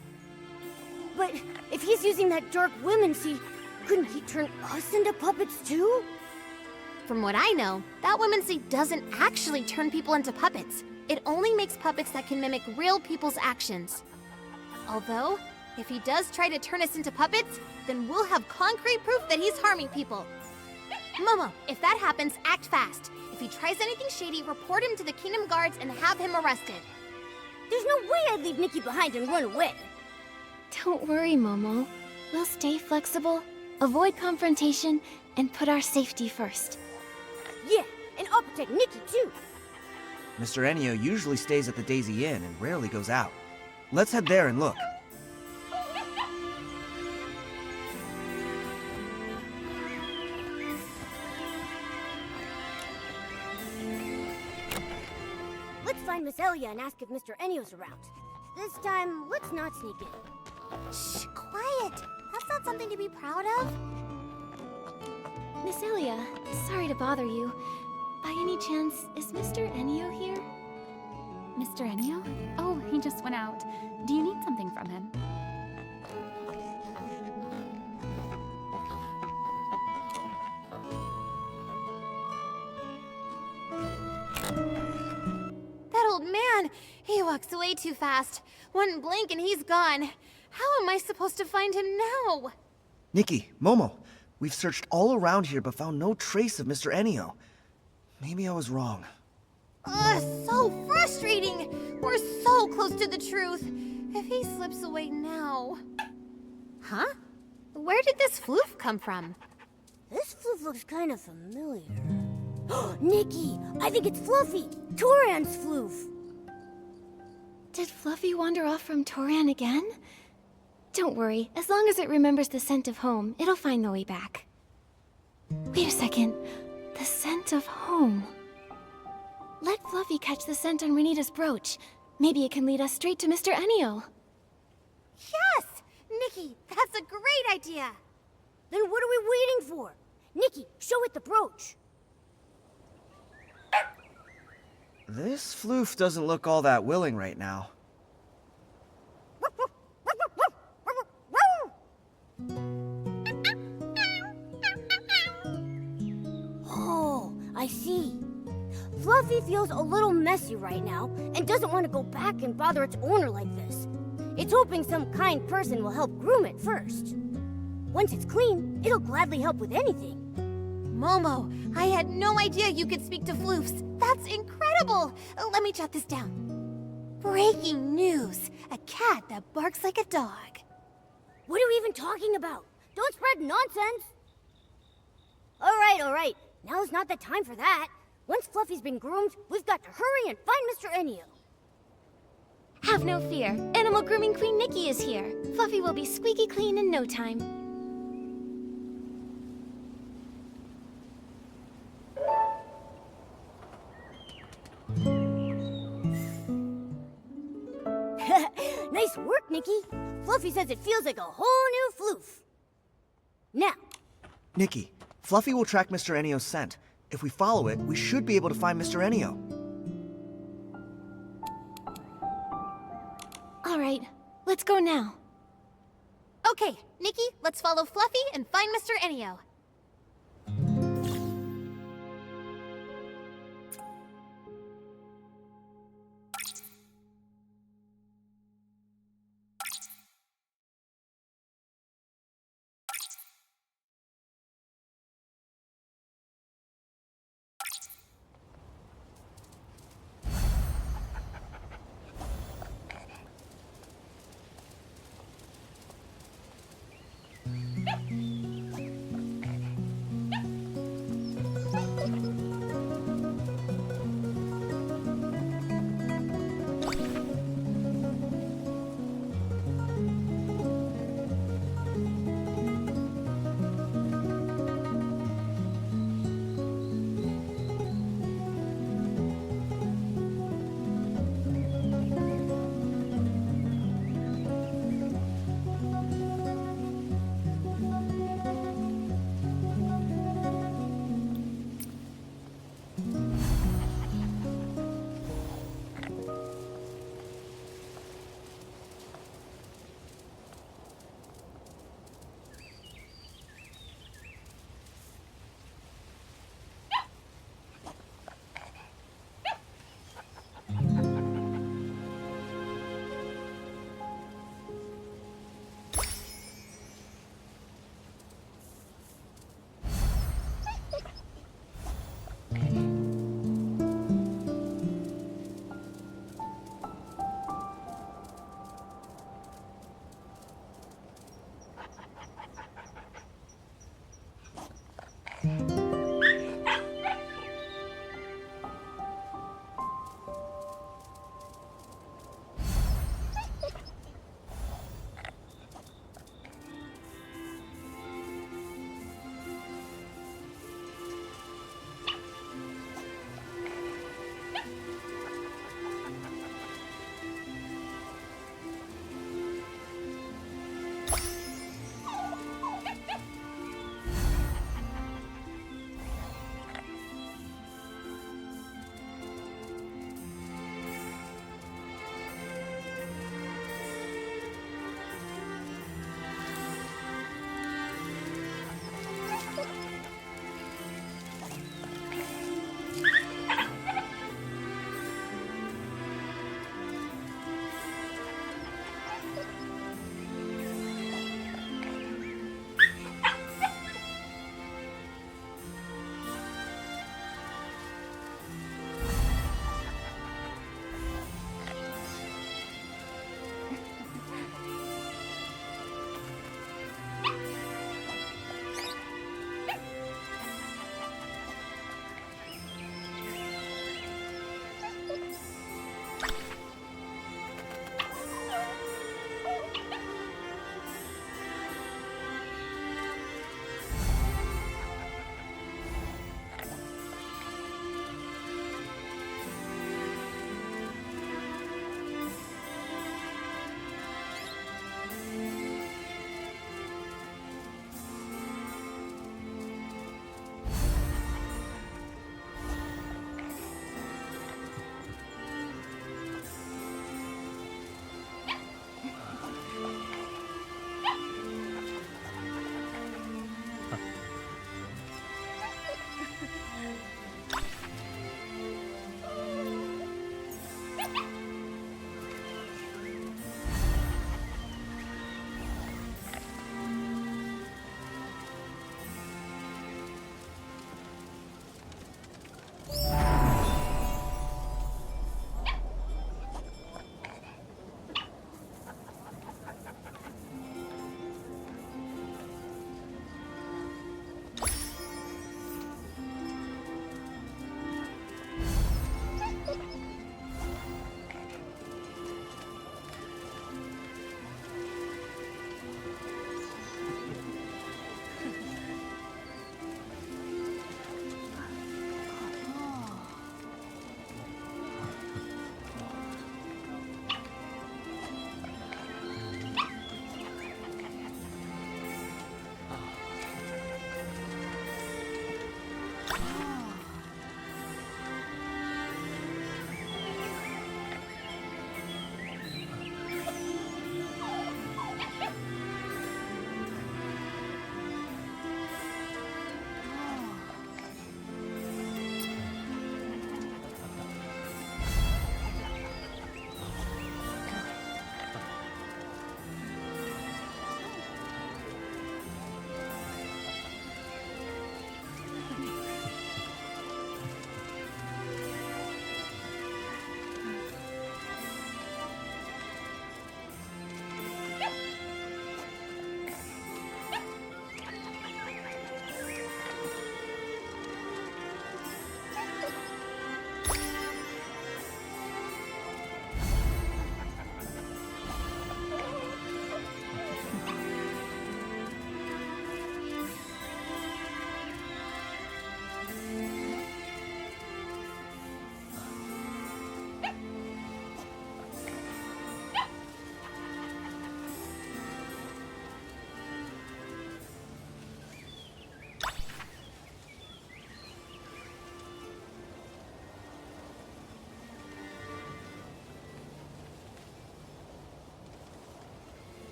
But if he's using that dark women's sea, couldn't he turn us into puppets too? From what I know, that women's sea doesn't actually turn people into puppets. It only makes puppets that can mimic real people's actions. Although, if he does try to turn us into puppets, then we'll have concrete proof that he's harming people. Momo, if that happens, act fast. If he tries anything shady, report him to the Kingdom Guards and have him arrested. There's no way I'd leave Nikki behind and run away. Don't worry, Momo. We'll stay flexible, avoid confrontation, and put our safety first. Yeah, and I'll protect Nikki too. Mr. Ennio usually stays at the Daisy Inn and rarely goes out. Let's head there and look. Let's find Miss Elia and ask if Mr. Ennio's around. This time, let's not sneak in. Shh, quiet. That's not something to be proud of. Miss Elia, sorry to bother you. By any chance, is Mr. Ennio here? Mr. Ennio? Oh, he just went out. Do you need something from him? That old man, he walks way too fast. One blink and he's gone. How am I supposed to find him now? Nikki, Momo, we've searched all around here but found no trace of Mr. Ennio. Maybe I was wrong. Ugh, so frustrating! We're so close to the truth. If he slips away now... Huh? Where did this floof come from? This floof looks kind of familiar. Nikki, I think it's Fluffy, Toran's floof. Did Fluffy wander off from Toran again? Don't worry, as long as it remembers the scent of home, it'll find the way back. Wait a second. The scent of home. Let Fluffy catch the scent on Renita's brooch. Maybe it can lead us straight to Mr. Ennio. Yes! Nikki, that's a great idea! Then what are we waiting for? Nikki, show it the brooch. This floof doesn't look all that willing right now. Oh, I see. Fluffy feels a little messy right now and doesn't want to go back and bother its owner like this. It's hoping some kind person will help groom it first. Once it's clean, it'll gladly help with anything. Momo, I had no idea you could speak to floofs. That's incredible! Let me jot this down. Breaking news. A cat that barks like a dog. What are we even talking about? Don't spread nonsense! All right. Now's not the time for that. Once Fluffy's been groomed, we've got to hurry and find Mr. Ennio. Have no fear. Animal Grooming Queen Nikki is here. Fluffy will be squeaky clean in no time. Nice work, Nikki. Fluffy says it feels like a whole new floof. Now, Nikki, Fluffy will track Mr. Ennio's scent. If we follow it, we should be able to find Mr. Ennio. All right, let's go now. Okay, Nikki, let's follow Fluffy and find Mr. Ennio.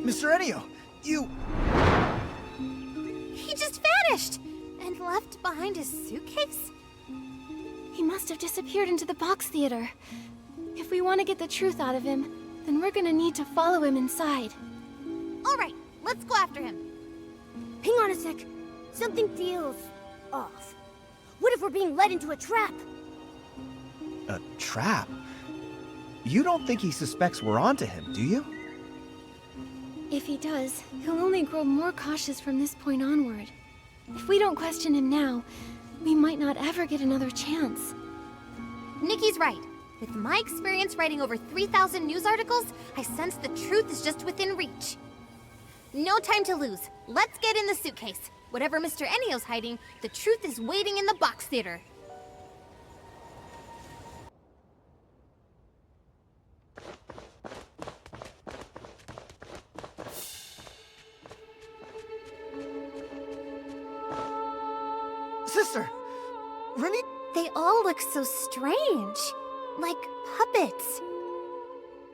Mr. Ennio, you... He just vanished! And left behind his suitcase? He must have disappeared into the box theater. If we want to get the truth out of him, then we're gonna need to follow him inside. Alright, let's go after him. Hang on a sec. Something feels off. What if we're being led into a trap? A trap? You don't think he suspects we're onto him, do you? If he does, he'll only grow more cautious from this point onward. If we don't question him now, we might not ever get another chance. Nikki's right. With my experience writing over 3,000 news articles, I sense the truth is just within reach. No time to lose. Let's get in the suitcase. Whatever Mr. Ennio's hiding, the truth is waiting in the box theater. Sister! Renita! They all look so strange. Like puppets.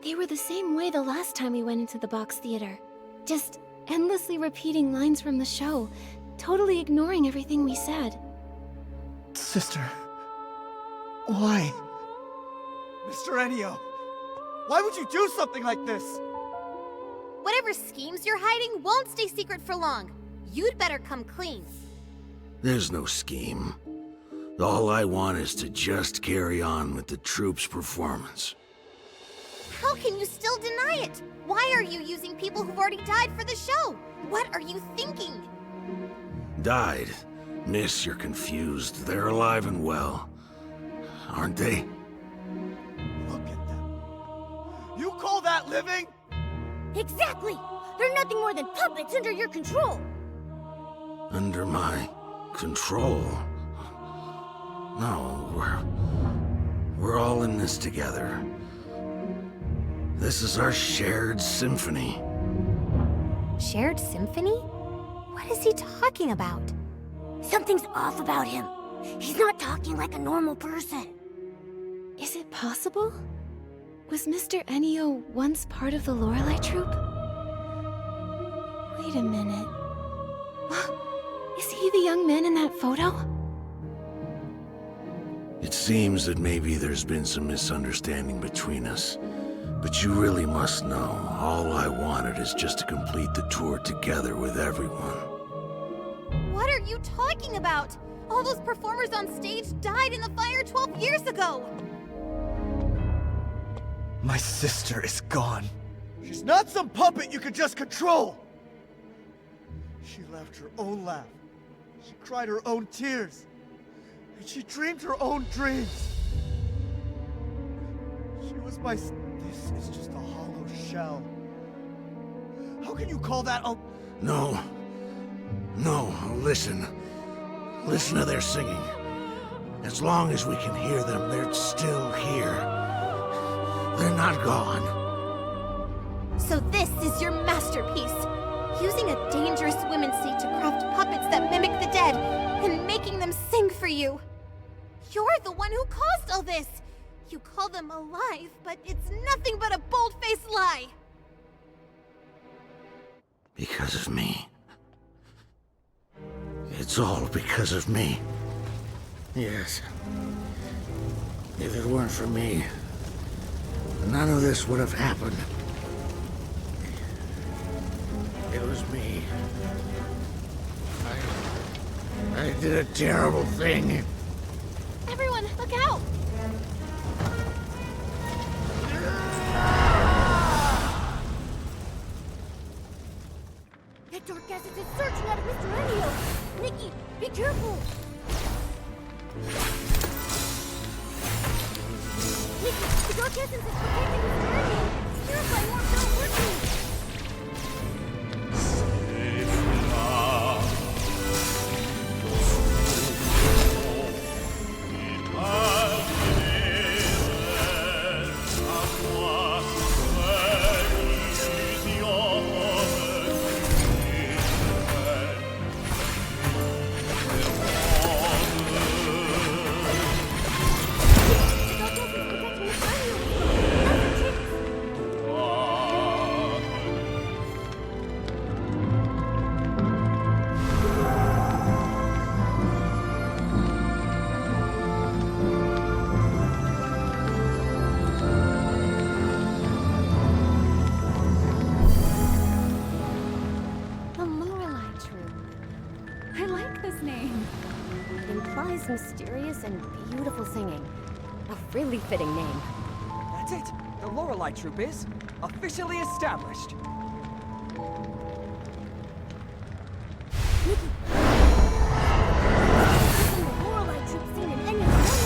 They were the same way the last time we went into the box theater. Just endlessly repeating lines from the show, totally ignoring everything we said. Sister... why? Mr. Ennio! Why would you do something like this? Whatever schemes you're hiding won't stay secret for long. You'd better come clean. There's no scheme. All I want is to just carry on with the troupe's performance. How can you still deny it? Why are you using people who've already died for the show? What are you thinking? Died? Miss, you're confused. They're alive and well. Aren't they? Look at them. You call that living? Exactly! They're nothing more than puppets under your control! Under my control? No, we're all in this together. This is our shared symphony. Shared symphony? What is he talking about? Something's off about him. He's not talking like a normal person. Is it possible? Was Mr. Ennio once part of the Lorelei Troupe? Wait a minute. Is he the young man in that photo? It seems that maybe there's been some misunderstanding between us. But you really must know, all I wanted is just to complete the tour together with everyone. What are you talking about? All those performers on stage died in the fire 12 years ago! My sister is gone. She's not some puppet you could just control! She left her own laugh. She cried her own tears. And she dreamed her own dreams. She was my... This is just a hollow shell. How can you call that a... No. No, listen. Listen to their singing. As long as we can hear them, they're still here. They're not gone. So this is your masterpiece. Using a dangerous women's seat to craft puppets that mimic the dead, and making them sing for you. You're the one who caused all this. You call them alive, but it's nothing but a bold-faced lie. Because of me. It's all because of me. Yes. If it weren't for me, none of this would have happened. It was me. I did a terrible thing. Everyone, look out! That dark essence is searching out of Mr. Ennio! Nikki, be careful! Nikki, the dark essence is protecting Mr. Ennio! Purifying orbs aren't working! this name? It implies mysterious and beautiful singing. A really fitting name. That's it. The Lorelei Troupe is officially established. Nikki! The Lorelei Troupe seen in Ennio's memory.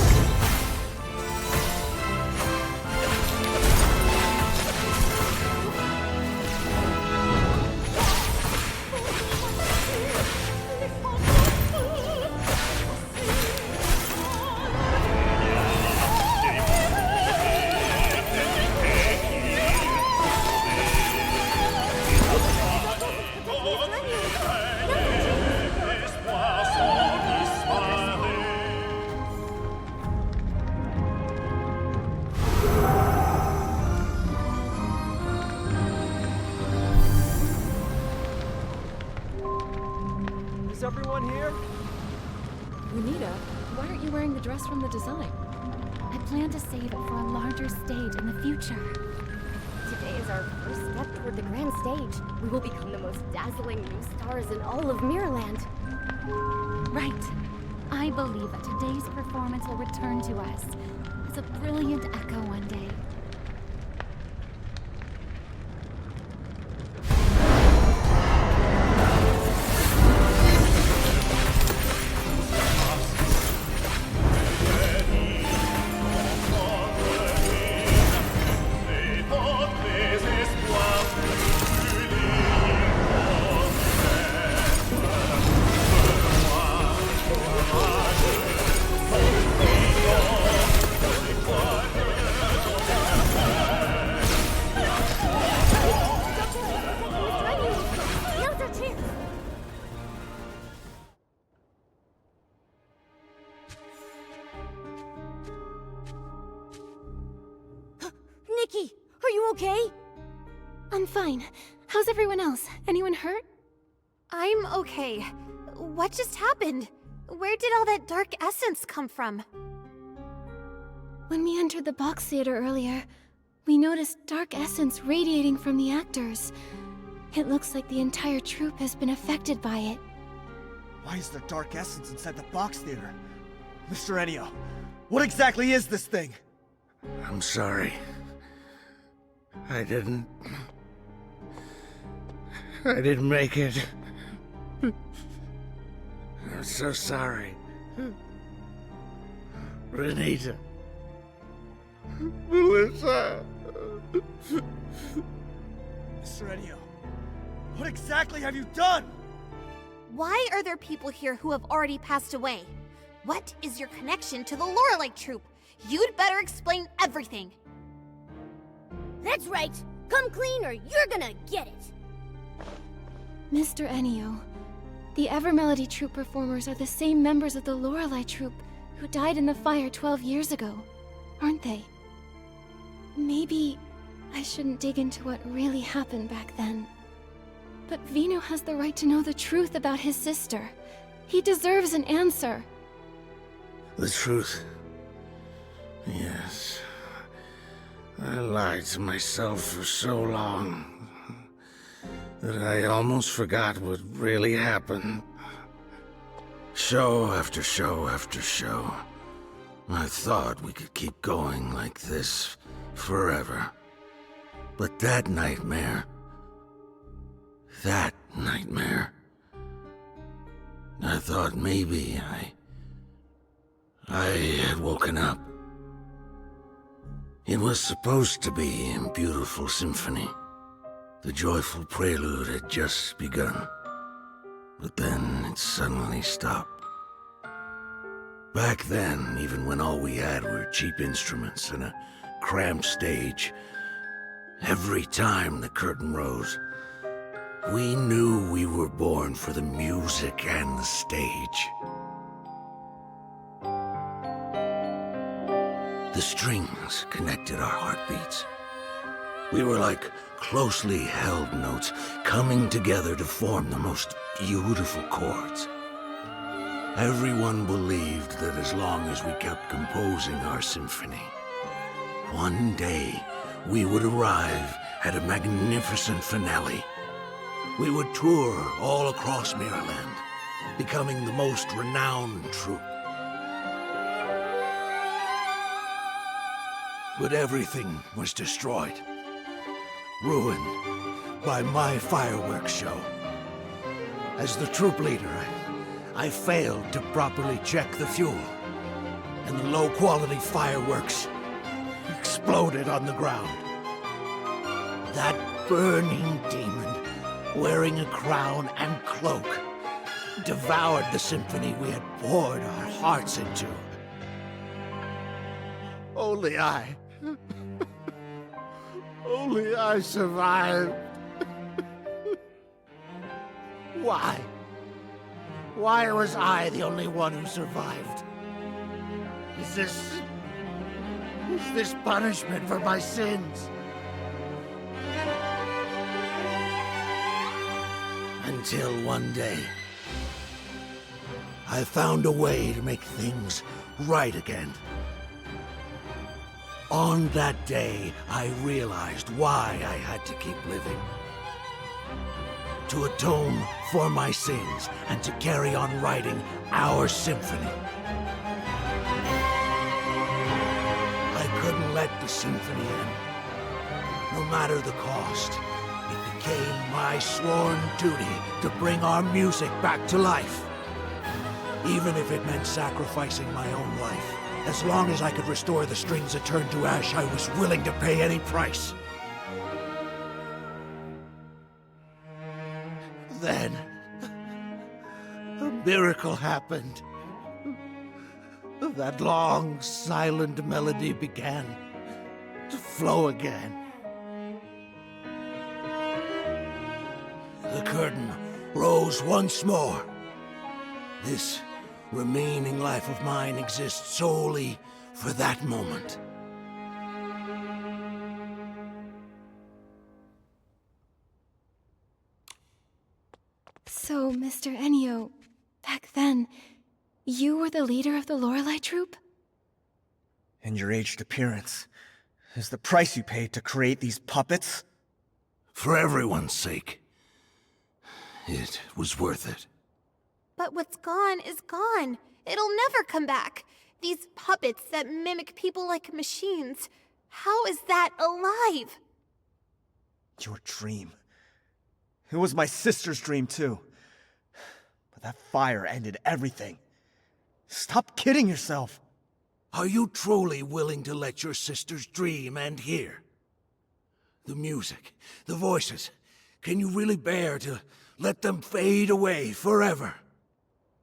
Is everyone here? Renita, why aren't you wearing the dress from the design? I plan to save it for a larger stage in the future. Today is our first step toward the grand stage. We will become the most dazzling new stars in all of Mirrorland. Right. I believe that today's performance will return to us as a brilliant echo one day. Now's our chance! Nikki, are you okay? I'm fine. How's everyone else? Anyone hurt? I'm okay. What just happened? Where did all that dark essence come from? When we entered the box theater earlier, we noticed dark essence radiating from the actors. It looks like the entire troupe has been affected by it. Why is there dark essence inside the box theater? Mr. Ennio, what exactly is this thing? I'm sorry. I didn't make it. I'm so sorry. Renita. Melissa. Mr. Ennio, what exactly have you done? Why are there people here who have already passed away? What is your connection to the Lorelei Troupe? You'd better explain everything. That's right! Come clean or you're gonna get it! Mr. Ennio, the Evermelody Troupe performers are the same members of the Lorelei Troupe who died in the fire 12 years ago, aren't they? Maybe I shouldn't dig into what really happened back then. But Vino has the right to know the truth about his sister. He deserves an answer. The truth. Yes. I lied to myself for so long that I almost forgot what really happened. Show after show after show. I thought we could keep going like this forever. But that nightmare, I thought maybe I had woken up. It was supposed to be a beautiful symphony. The joyful prelude had just begun. But then it suddenly stopped. Back then, even when all we had were cheap instruments and a cramped stage, every time the curtain rose, we knew we were born for the music and the stage. The strings connected our heartbeats. We were like closely held notes coming together to form the most beautiful chords. Everyone believed that as long as we kept composing our symphony, one day we would arrive at a magnificent finale. We would tour all across Mirrorland, becoming the most renowned troupe. But everything was destroyed, ruined by my fireworks show. As the troupe leader, I failed to properly check the fuel, and the low-quality fireworks exploded on the ground. That burning demon, wearing a crown and cloak, devoured the symphony we had poured our hearts into. Only I survived. Why? Why was I the only one who survived? Is this punishment for my sins? Until one day, I found a way to make things right again. On that day, I realized why I had to keep living. To atone for my sins and to carry on writing our symphony. I couldn't let the symphony end. No matter the cost, it became my sworn duty to bring our music back to life. Even if it meant sacrificing my own life. As long as I could restore the strings that turned to ash, I was willing to pay any price. Then, a miracle happened. That long, silent melody began to flow again. The curtain rose once more. This remaining life of mine exists solely for that moment. So, Mr. Ennio, back then, you were the leader of the Lorelei Troupe? And your aged appearance is the price you paid to create these puppets? For everyone's sake, it was worth it. But what's gone is gone. It'll never come back. These puppets that mimic people like machines. How is that alive? Your dream. It was my sister's dream, too. But that fire ended everything. Stop kidding yourself. Are you truly willing to let your sister's dream end here? The music, the voices, can you really bear to let them fade away forever?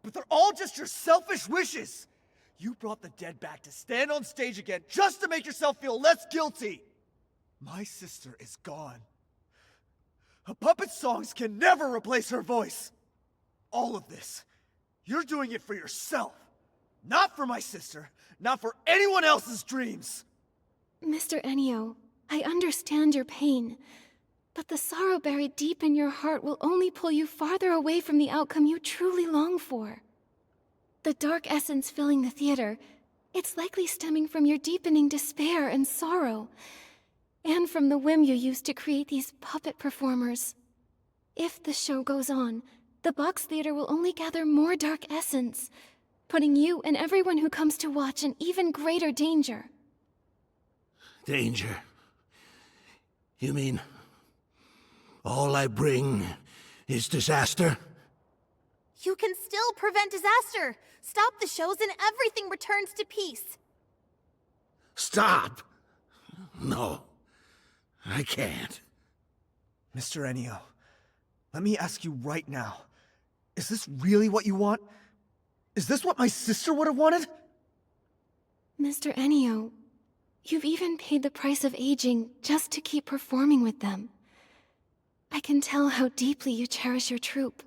But they're all just your selfish wishes. You brought the dead back to stand on stage again just to make yourself feel less guilty. My sister is gone. A puppet's songs can never replace her voice. All of this, you're doing it for yourself. Not for my sister, not for anyone else's dreams. Mr. Ennio, I understand your pain, but the sorrow buried deep in your heart will only pull you farther away from the outcome you truly long for. The dark essence filling the theater, it's likely stemming from your deepening despair and sorrow, and from the whim you used to create these puppet performers. If the show goes on, the box theater will only gather more dark essence, putting you and everyone who comes to watch in even greater danger. Danger? You mean all I bring is disaster? You can still prevent disaster. Stop the shows and everything returns to peace. Stop! No, I can't. Mr. Ennio, let me ask you right now. Is this really what you want? Is this what my sister would have wanted? Mr. Ennio, you've even paid the price of aging just to keep performing with them. I can tell how deeply you cherish your troupe.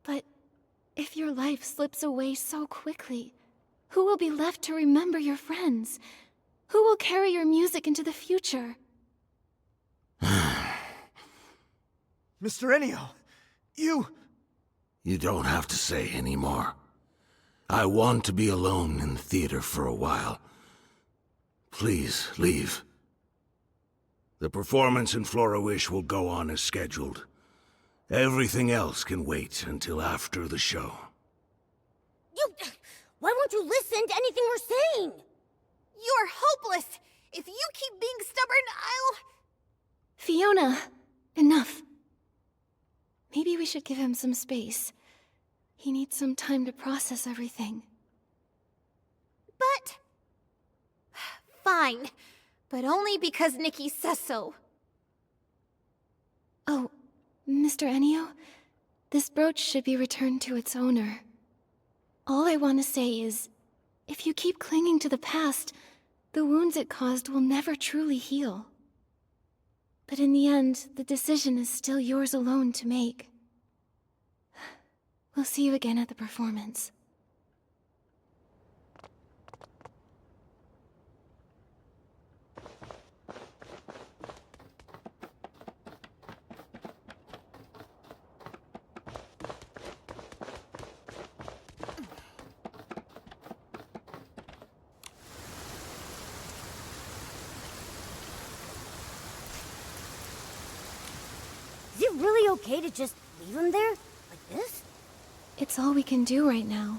But if your life slips away so quickly, who will be left to remember your friends? Who will carry your music into the future? Mr. Ennio, you... You don't have to say any more. I want to be alone in the theater for a while. Please, leave. The performance in Flora Wish will go on as scheduled. Everything else can wait until after the show. Why won't you listen to anything we're saying? You're hopeless! If you keep being stubborn, I'll... Fiona, enough. Maybe we should give him some space. He needs some time to process everything. But... Fine. But only because Nikki says so. Oh, Mr. Ennio? This brooch should be returned to its owner. All I want to say is, if you keep clinging to the past, the wounds it caused will never truly heal. But in the end, the decision is still yours alone to make. We'll see you again at the performance. Is it really okay to just leave him there? Like this? It's all we can do right now.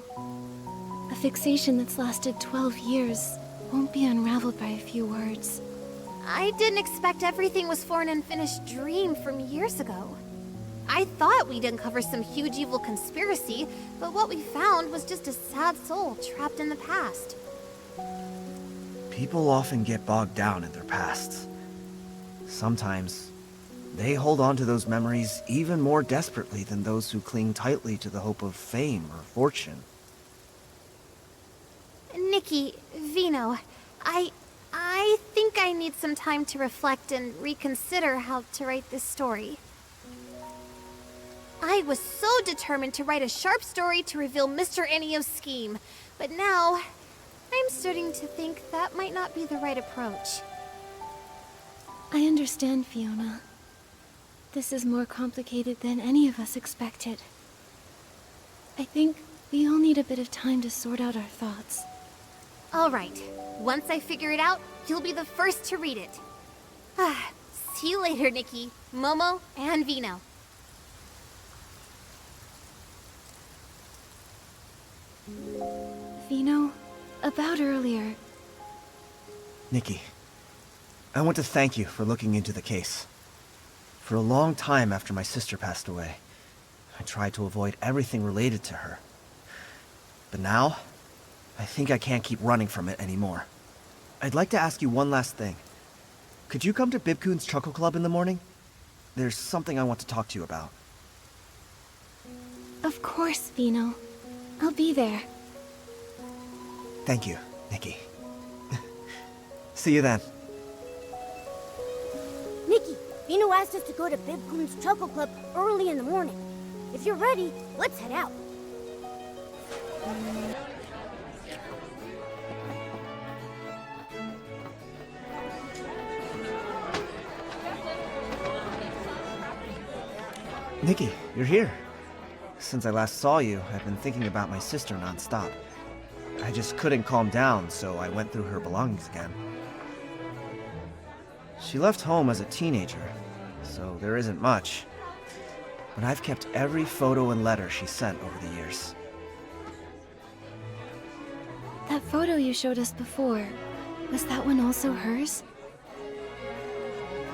A fixation that's lasted 12 years won't be unraveled by a few words. I didn't expect everything was for an unfinished dream from years ago. I thought we'd uncover some huge evil conspiracy, but what we found was just a sad soul trapped in the past. People often get bogged down in their pasts. Sometimes, they hold on to those memories even more desperately than those who cling tightly to the hope of fame or fortune. Nikki, Vino, I think I need some time to reflect and reconsider how to write this story. I was so determined to write a sharp story to reveal Mr. Ennio's scheme, but now I'm starting to think that might not be the right approach. I understand, Fiona. This is more complicated than any of us expected. I think we all need a bit of time to sort out our thoughts. All right. Once I figure it out, you'll be the first to read it. See you later, Nikki, Momo, and Vino. Vino, about earlier... Nikki, I want to thank you for looking into the case. For a long time after my sister passed away, I tried to avoid everything related to her. But now, I think I can't keep running from it anymore. I'd like to ask you one last thing. Could you come to Bibcoon's Chuckle Club in the morning? There's something I want to talk to you about. Of course, Vino. I'll be there. Thank you, Nikki. See you then. Nikki, Vino asked us to go to Bibcoon's Chuckle Club early in the morning. If you're ready, let's head out. Nikki, you're here. Since I last saw you, I've been thinking about my sister nonstop. I just couldn't calm down, so I went through her belongings again. She left home as a teenager, so there isn't much. But I've kept every photo and letter she sent over the years. That photo you showed us before, was that one also hers?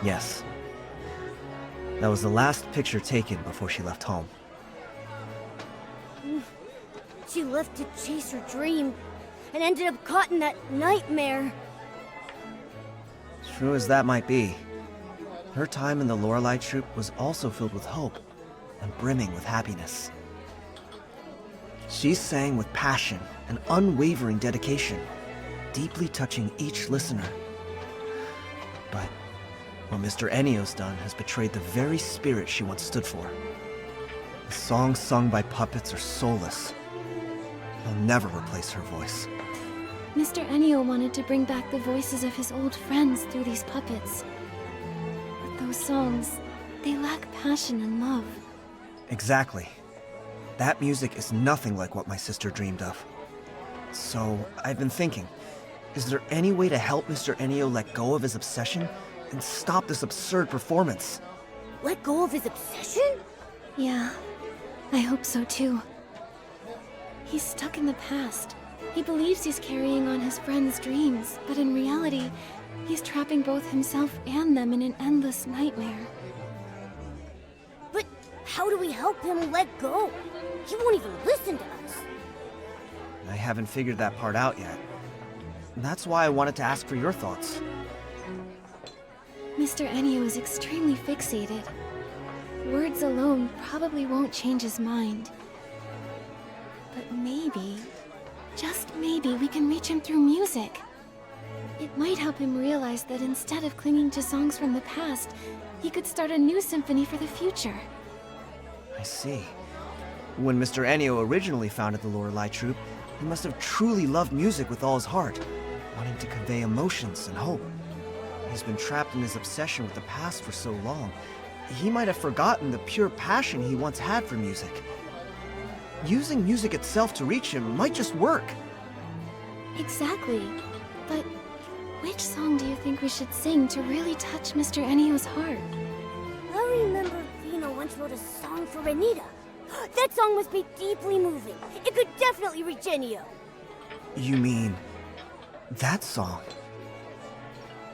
Yes. That was the last picture taken before she left home. She left to chase her dream, and ended up caught in that nightmare. True as that might be, her time in the Lorelei Troupe was also filled with hope and brimming with happiness. She sang with passion and unwavering dedication, deeply touching each listener. But what Mr. Ennio's done has betrayed the very spirit she once stood for. The songs sung by puppets are soulless. They'll never replace her voice. Mr. Ennio wanted to bring back the voices of his old friends through these puppets. But those songs, they lack passion and love. Exactly. That music is nothing like what my sister dreamed of. So, I've been thinking, is there any way to help Mr. Ennio let go of his obsession and stop this absurd performance? Let go of his obsession? Yeah, I hope so too. He's stuck in the past. He believes he's carrying on his friend's dreams, but in reality, he's trapping both himself and them in an endless nightmare. But how do we help him let go? He won't even listen to us. I haven't figured that part out yet. That's why I wanted to ask for your thoughts. Mr. Ennio is extremely fixated. Words alone probably won't change his mind. But maybe, just maybe, we can reach him through music. It might help him realize that instead of clinging to songs from the past, he could start a new symphony for the future. I see. When Mr. Ennio originally founded the Lorelei Troupe, he must have truly loved music with all his heart, wanting to convey emotions and hope. He's been trapped in his obsession with the past for so long, he might have forgotten the pure passion he once had for music. Using music itself to reach him might just work. Exactly. But which song do you think we should sing to really touch Mr. Ennio's heart? I remember Vino once wrote a song for Renita. That song must be deeply moving. It could definitely reach Ennio. You mean that song?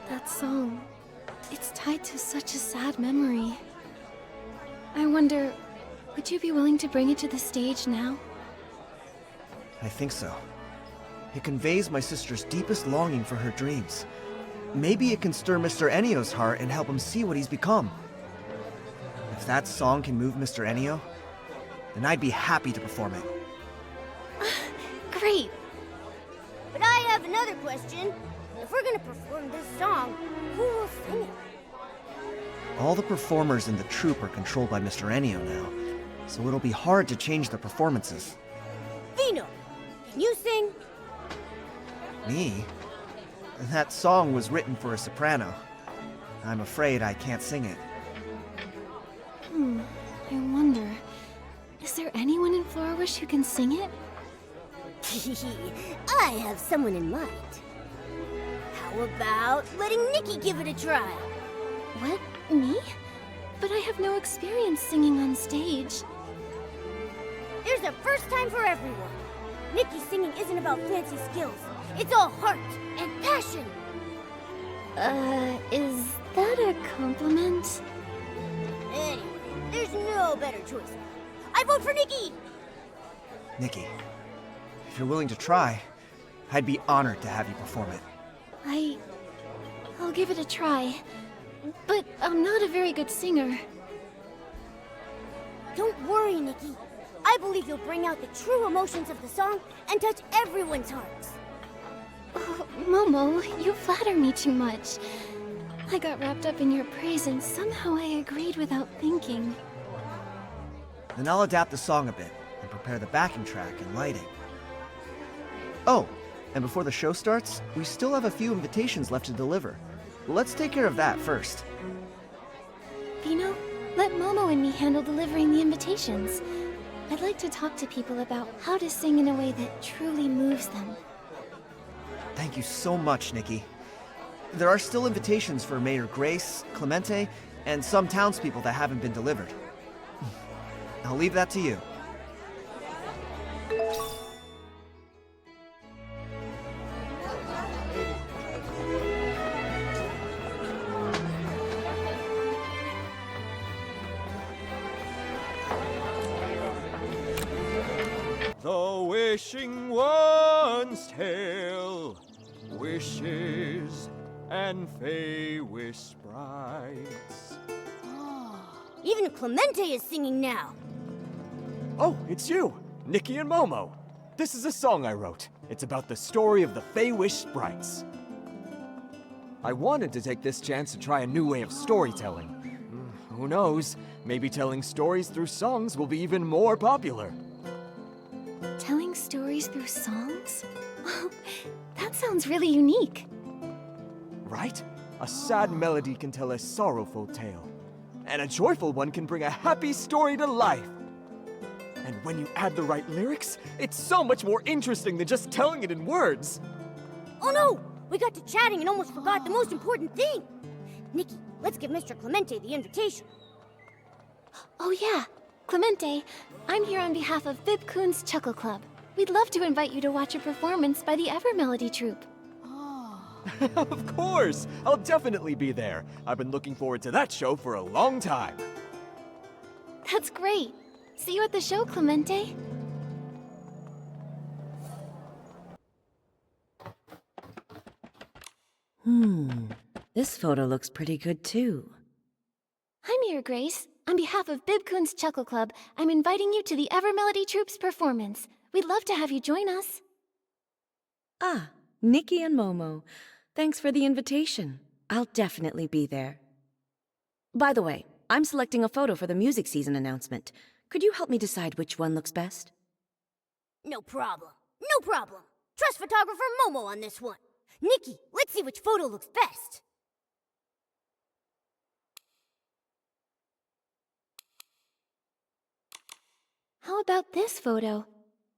That song. It's tied to such a sad memory. I wonder, would you be willing to bring it to the stage now? I think so. It conveys my sister's deepest longing for her dreams. Maybe it can stir Mr. Ennio's heart and help him see what he's become. If that song can move Mr. Ennio, then I'd be happy to perform it. Great! But I have another question. If we're gonna perform this song, who will sing it? All the performers in the troupe are controlled by Mr. Ennio now, so it'll be hard to change their performances. Vino, can you sing? Me? That song was written for a soprano. I'm afraid I can't sing it. I wonder, is there anyone in Florawish who can sing it? I have someone in mind. How about letting Nikki give it a try? What? Me? But I have no experience singing on stage. There's a first time for everyone. Nikki's singing isn't about fancy skills. It's all heart and passion. Is that a compliment? Anyway, there's no better choice. I vote for Nikki! Nikki, if you're willing to try, I'd be honored to have you perform it. I'll give it a try. But I'm not a very good singer. Don't worry, Nikki. I believe you'll bring out the true emotions of the song and touch everyone's hearts. Oh, Momo, you flatter me too much. I got wrapped up in your praise and somehow I agreed without thinking. Then I'll adapt the song a bit and prepare the backing track and lighting. Oh, and before the show starts, we still have a few invitations left to deliver. Let's take care of that first. Vino, let Momo and me handle delivering the invitations. I'd like to talk to people about how to sing in a way that truly moves them. Thank you so much, Nikki. There are still invitations for Mayor Grace, Clemente, and some townspeople that haven't been delivered. I'll leave that to you. The wishing one's tale, wishes and fey-wish sprites. Even Clemente is singing now. Oh, it's you, Nikki and Momo. This is a song I wrote. It's about the story of the fey-wish sprites. I wanted to take this chance to try a new way of storytelling. Who knows, maybe telling stories through songs will be even more popular. Telling stories through songs? That sounds really unique. Right? A sad melody can tell a sorrowful tale. And a joyful one can bring a happy story to life. And when you add the right lyrics, it's so much more interesting than just telling it in words. Oh no! We got to chatting and almost forgot the most important thing. Nikki, let's give Mr. Clemente the invitation. Oh yeah, Clemente, I'm here on behalf of Bibcoon's Chuckle Club. We'd love to invite you to watch a performance by the Evermelody Troupe. Of course! I'll definitely be there. I've been looking forward to that show for a long time. That's great. See you at the show, Clemente. This photo looks pretty good too. I'm here, Grace. On behalf of Bibcoon's Chuckle Club, I'm inviting you to the Evermelody Troupe's performance. We'd love to have you join us. Ah, Nikki and Momo. Thanks for the invitation. I'll definitely be there. By the way, I'm selecting a photo for the music season announcement. Could you help me decide which one looks best? No problem. No problem. Trust photographer Momo on this one. Nikki, let's see which photo looks best. How about this photo?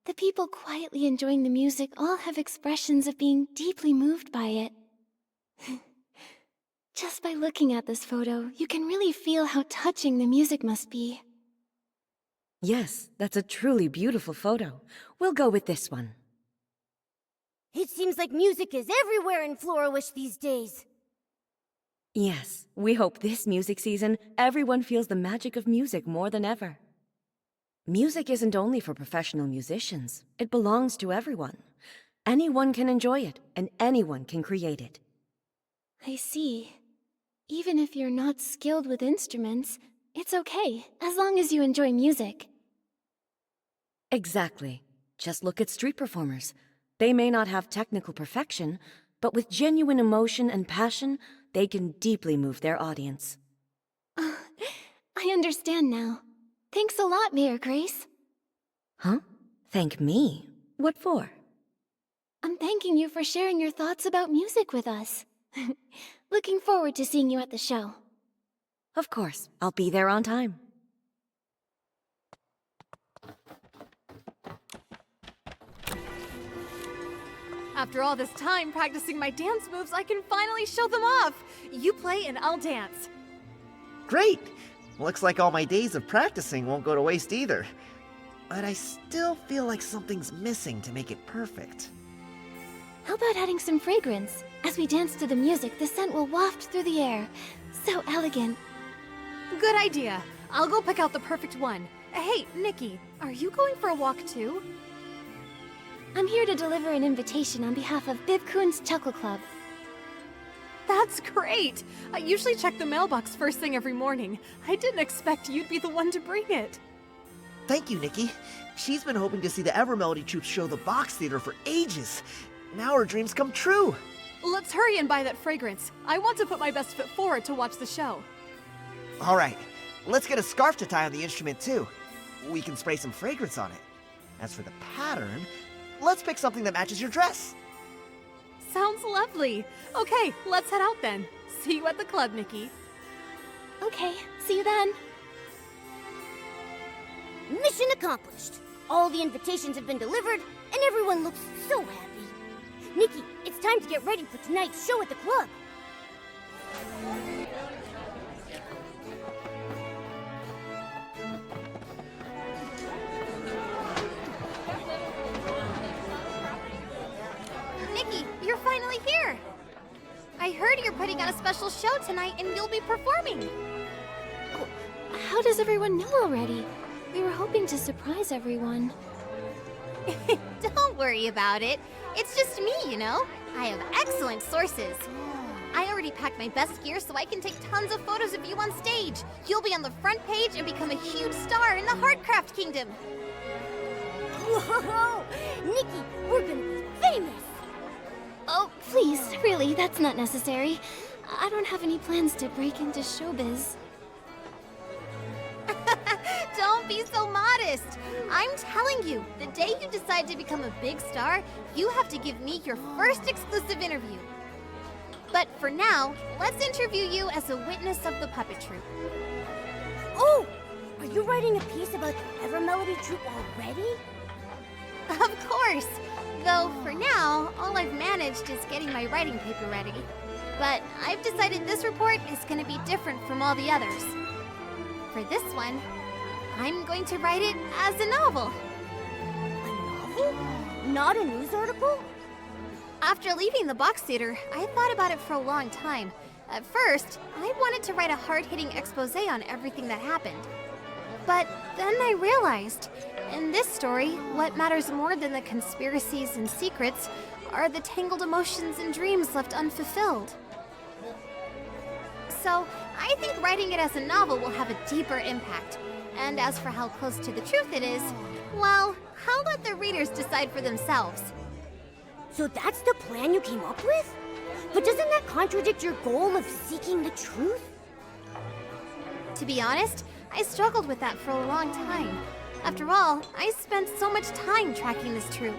The people quietly enjoying the music all have expressions of being deeply moved by it. Just by looking at this photo, you can really feel how touching the music must be. Yes, that's a truly beautiful photo. We'll go with this one. It seems like music is everywhere in Florawish these days. Yes, we hope this music season, everyone feels the magic of music more than ever. Music isn't only for professional musicians. It belongs to everyone. Anyone can enjoy it, and anyone can create it. I see. Even if you're not skilled with instruments, it's okay, as long as you enjoy music. Exactly. Just look at street performers. They may not have technical perfection, but with genuine emotion and passion, they can deeply move their audience. I understand now. Thanks a lot, Mayor Grace. Huh? Thank me? What for? I'm thanking you for sharing your thoughts about music with us. Looking forward to seeing you at the show. Of course, I'll be there on time. After all this time practicing my dance moves, I can finally show them off! You play and I'll dance. Great! Looks like all my days of practicing won't go to waste either. But I still feel like something's missing to make it perfect. How about adding some fragrance? As we dance to the music, the scent will waft through the air. So elegant. Good idea. I'll go pick out the perfect one. Hey, Nikki, are you going for a walk too? I'm here to deliver an invitation on behalf of Bibcoon's Chuckle Club. That's great! I usually check the mailbox first thing every morning. I didn't expect you'd be the one to bring it. Thank you, Nikki. She's been hoping to see the Evermelody Troupe show the Box Theater for ages. Now her dreams come true. Let's hurry and buy that fragrance. I want to put my best foot forward to watch the show. All right, let's get a scarf to tie on the instrument too. We can spray some fragrance on it. As for the pattern, let's pick something that matches your dress. Sounds lovely. Okay, let's head out then. See you at the club, Nikki. Okay, see you then. Mission accomplished. All the invitations have been delivered, and everyone looks so happy. Nikki, it's time to get ready for tonight's show at the club. Nikki, you're finally here! I heard you're putting on a special show tonight and you'll be performing. Oh, how does everyone know already? We were hoping to surprise everyone. Don't worry about it. It's just me, you know? I have excellent sources. I already packed my best gear so I can take tons of photos of you on stage. You'll be on the front page and become a huge star in the Heartcraft Kingdom. Whoa! Nikki, we're gonna be famous! Oh, please, really, that's not necessary. I don't have any plans to break into showbiz. Don't be so modest. I'm telling you, the day you decide to become a big star, you have to give me your first exclusive interview. But for now, let's interview you as a witness of the puppet troupe. Oh! Are you writing a piece about the Evermelody Troupe already? Of course! Though, for now, all I've managed is getting my writing paper ready. But I've decided this report is going to be different from all the others. For this one, I'm going to write it as a novel. A novel? Not a news article? After leaving the box theater, I thought about it for a long time. At first, I wanted to write a hard-hitting expose on everything that happened. But then I realized, in this story, what matters more than the conspiracies and secrets are the tangled emotions and dreams left unfulfilled. So, I think writing it as a novel will have a deeper impact. And as for how close to the truth it is, well, I'll let the readers decide for themselves. So that's the plan you came up with? But doesn't that contradict your goal of seeking the truth? To be honest, I struggled with that for a long time. After all, I spent so much time tracking this troupe.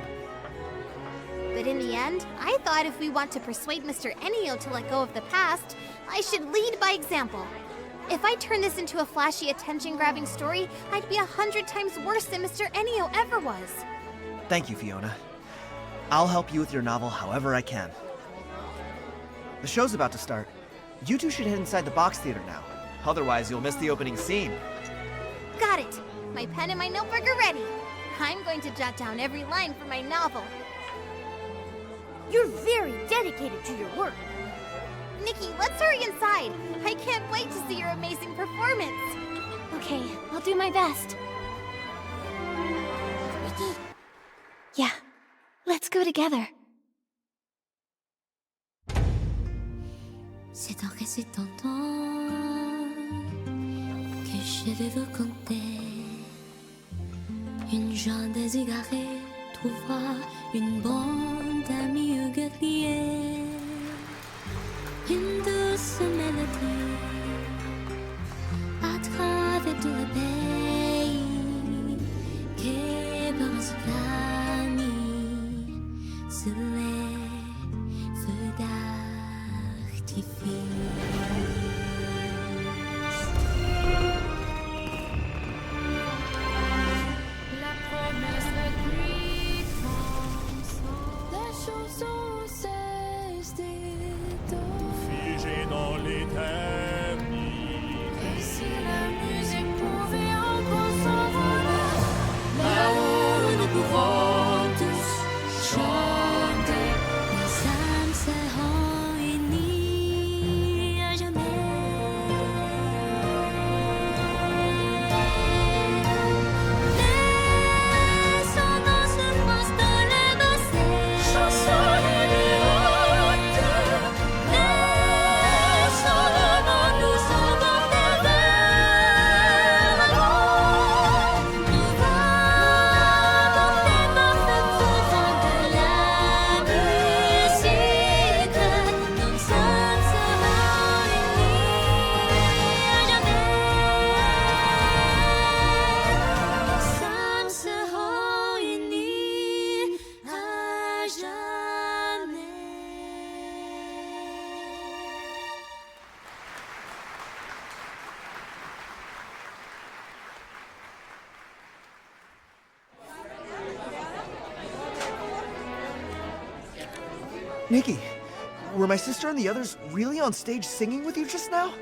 But in the end, I thought if we want to persuade Mr. Ennio to let go of the past, I should lead by example. If I turn this into a flashy, attention-grabbing story, I'd be 100 times worse than Mr. Ennio ever was. Thank you, Fiona. I'll help you with your novel however I can. The show's about to start. You two should head inside the box theater now. Otherwise, you'll miss the opening scene. Got it! My pen and my notebook are ready. I'm going to jot down every line for my novel. You're very dedicated to your work. Nikki, let's hurry inside. I can't wait to see your amazing performance. Okay, I'll do my best. Nikki? Yeah, let's go together. C'est en récitant que je vais vous conter. Une jeune déségarée trouvera une bande d'amis guerriers. Une douce mélodie à travers tout le pays qui va se vanir sous les feux d'artifice. La promesse écrite comme la chanson cesse figé dans l'éternité. et si la musique pouvait encore s'envoler, là-haut nous pouvons tous chanter. Les âmes seront unies à jamais. Laissons dans ce prince de les danser, chansons les hautes. Laissons le vent nous emporter vers l'avant. Nous va porter parfait au vent de la musique. Nos âmes seront unies à jamais. Nos âmes seront unies à jamais. Nikki, were my sister and the others really on stage singing with you just now?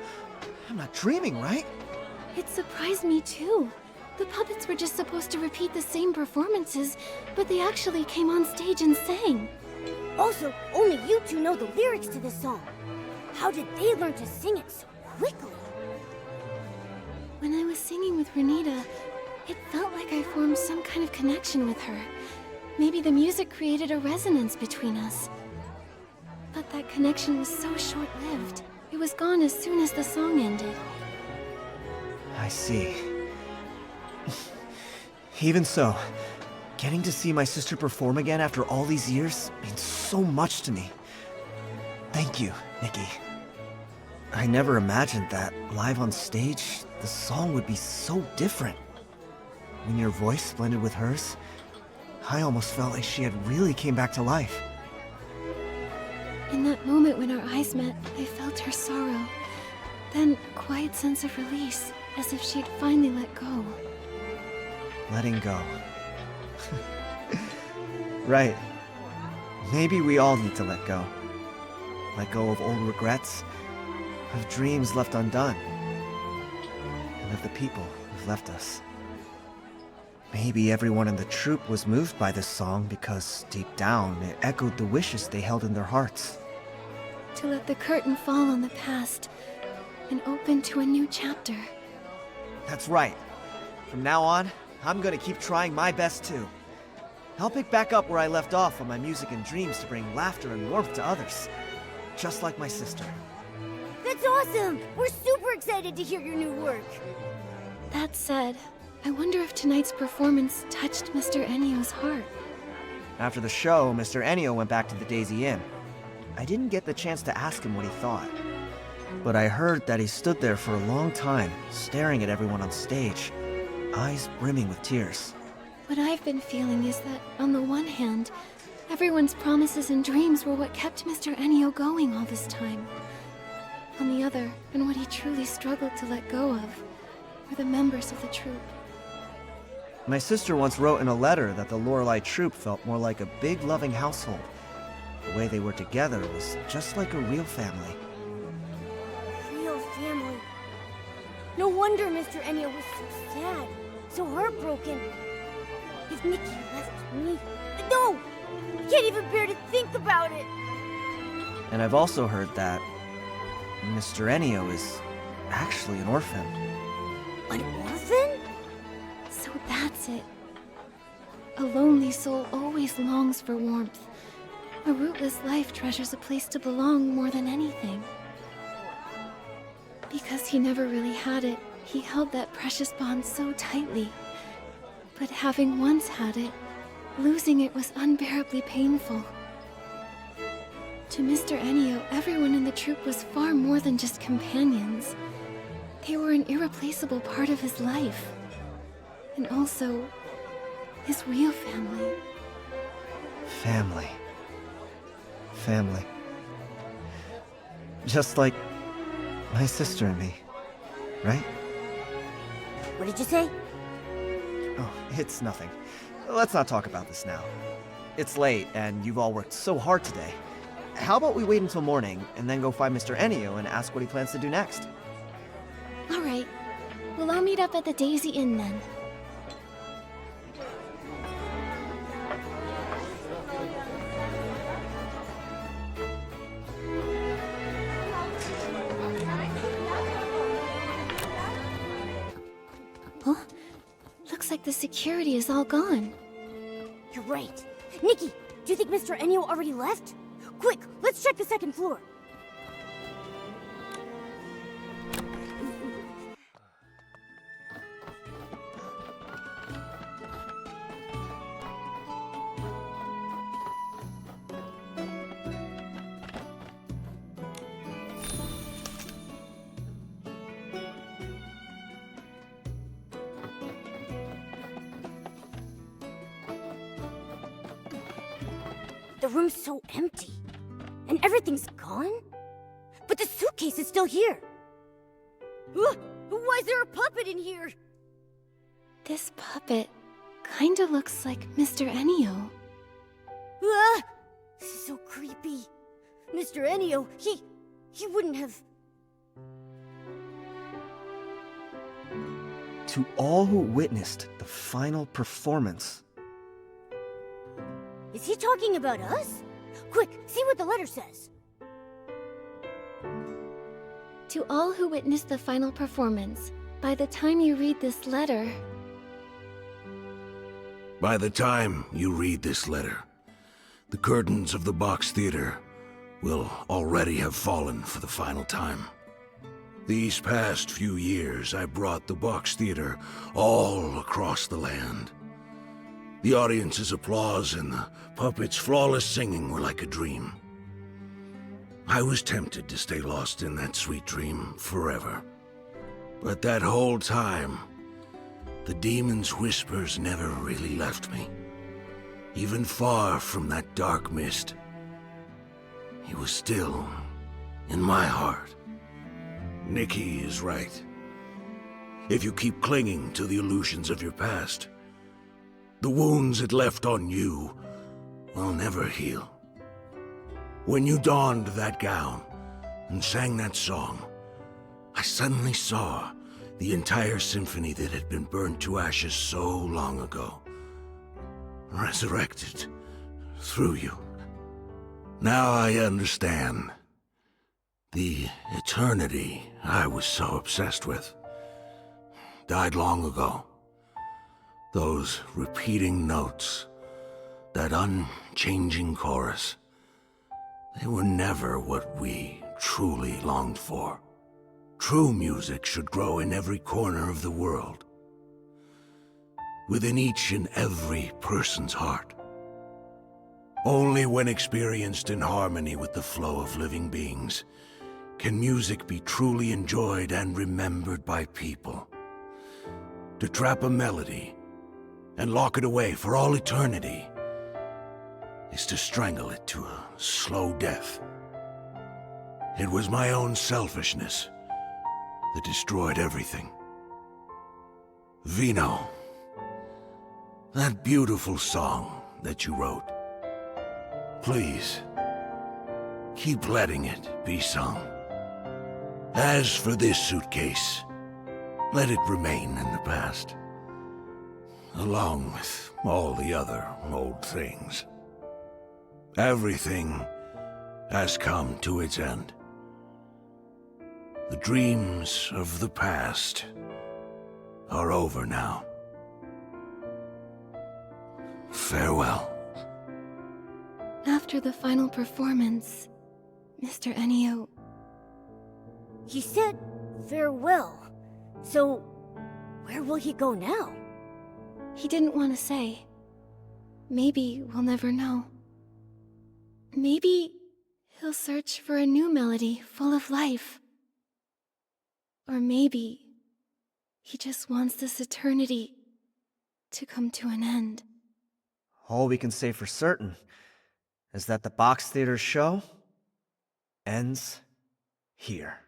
I'm not dreaming, right? It surprised me too. The puppets were just supposed to repeat the same performances, but they actually came on stage and sang. Also, only you two know the lyrics to this song. How did they learn to sing it so quickly? When I was singing with Renita, it felt like I formed some kind of connection with her. Maybe the music created a resonance between us. But that connection was so short-lived. It was gone as soon as the song ended. I see. Even so, getting to see my sister perform again after all these years means so much to me. Thank you, Nikki. I never imagined that, live on stage, the song would be so different. When your voice blended with hers, I almost felt like she had really came back to life. In that moment when our eyes met, I felt her sorrow. Then a quiet sense of release, as if she'd finally let go. Letting go. Right. Maybe we all need to let go. Let go of old regrets, of dreams left undone, and of the people who've left us. Maybe everyone in the troupe was moved by this song because, deep down, it echoed the wishes they held in their hearts. To let the curtain fall on the past and open to a new chapter. That's right. From now on, I'm gonna keep trying my best too. I'll pick back up where I left off on my music and dreams to bring laughter and warmth to others. Just like my sister. That's awesome! We're super excited to hear your new work. That said, I wonder if tonight's performance touched Mr. Ennio's heart. After the show, Mr. Ennio went back to the Daisy Inn. I didn't get the chance to ask him what he thought. But I heard that he stood there for a long time, staring at everyone on stage, eyes brimming with tears. What I've been feeling is that, on the one hand, everyone's promises and dreams were what kept Mr. Ennio going all this time. On the other, and what he truly struggled to let go of, were the members of the troupe. My sister once wrote in a letter that the Lorelei Troupe felt more like a big, loving household. The way they were together was just like a real family. Real family. No wonder Mr. Ennio was so sad, so heartbroken. If Nikki left me... No! I can't even bear to think about it! And I've also heard that Mr. Ennio is actually an orphan. An orphan? So that's it. A lonely soul always longs for warmth. A rootless life treasures a place to belong more than anything. Because he never really had it, he held that precious bond so tightly. But having once had it, losing it was unbearably painful. To Mr. Ennio, everyone in the troupe was far more than just companions. They were an irreplaceable part of his life. And also, his real family. Family. Family. Just like my sister and me, right? What did you say? Oh, it's nothing. Let's not talk about this now. It's late, and you've all worked so hard today. How about we wait until morning, and then go find Mr. Ennio and ask what he plans to do next? All right. Well, I'll meet up at the Daisy Inn then. Huh? Looks like the security is all gone. You're right. Nikki, do you think Mr. Ennio already left? Quick, let's check the second floor. The room's so empty. And everything's gone? But the suitcase is still here. Why is there a puppet in here? This puppet kinda looks like Mr. Ennio. This is so creepy. Mr. Ennio, he wouldn't have... To all who witnessed the final performance. Is he talking about us? Quick, see what the letter says. To all who witnessed the final performance, by the time you read this letter... By the time you read this letter, the curtains of the Box Theater will already have fallen for the final time. These past few years, I brought the Box Theater all across the land. The audience's applause and the puppets' flawless singing were like a dream. I was tempted to stay lost in that sweet dream forever. But that whole time, the demon's whispers never really left me. Even far from that dark mist, he was still in my heart. Nikki is right. If you keep clinging to the illusions of your past, the wounds it left on you will never heal. When you donned that gown and sang that song, I suddenly saw The entire symphony that had been burned to ashes so long ago. Resurrected through you. Now I understand. The eternity I was so obsessed with died long ago. Those repeating notes, that unchanging chorus, they were never what we truly longed for. True music should grow in every corner of the world, within each and every person's heart. Only when experienced in harmony with the flow of living beings can music be truly enjoyed and remembered by people. To trap a melody and lock it away for all eternity is to strangle it to a slow death. It was my own selfishness that destroyed everything. Vino, that beautiful song that you wrote, please, keep letting it be sung. As for this suitcase, let it remain in the past, along with all the other old things. Everything has come to its end. The dreams of the past are over now. Farewell. After the final performance, Mr. Ennio... He said farewell. So, where will he go now? He didn't want to say. Maybe we'll never know. Maybe he'll search for a new melody full of life. Or maybe he just wants this eternity to come to an end. All we can say for certain is that the Box Theater show ends here.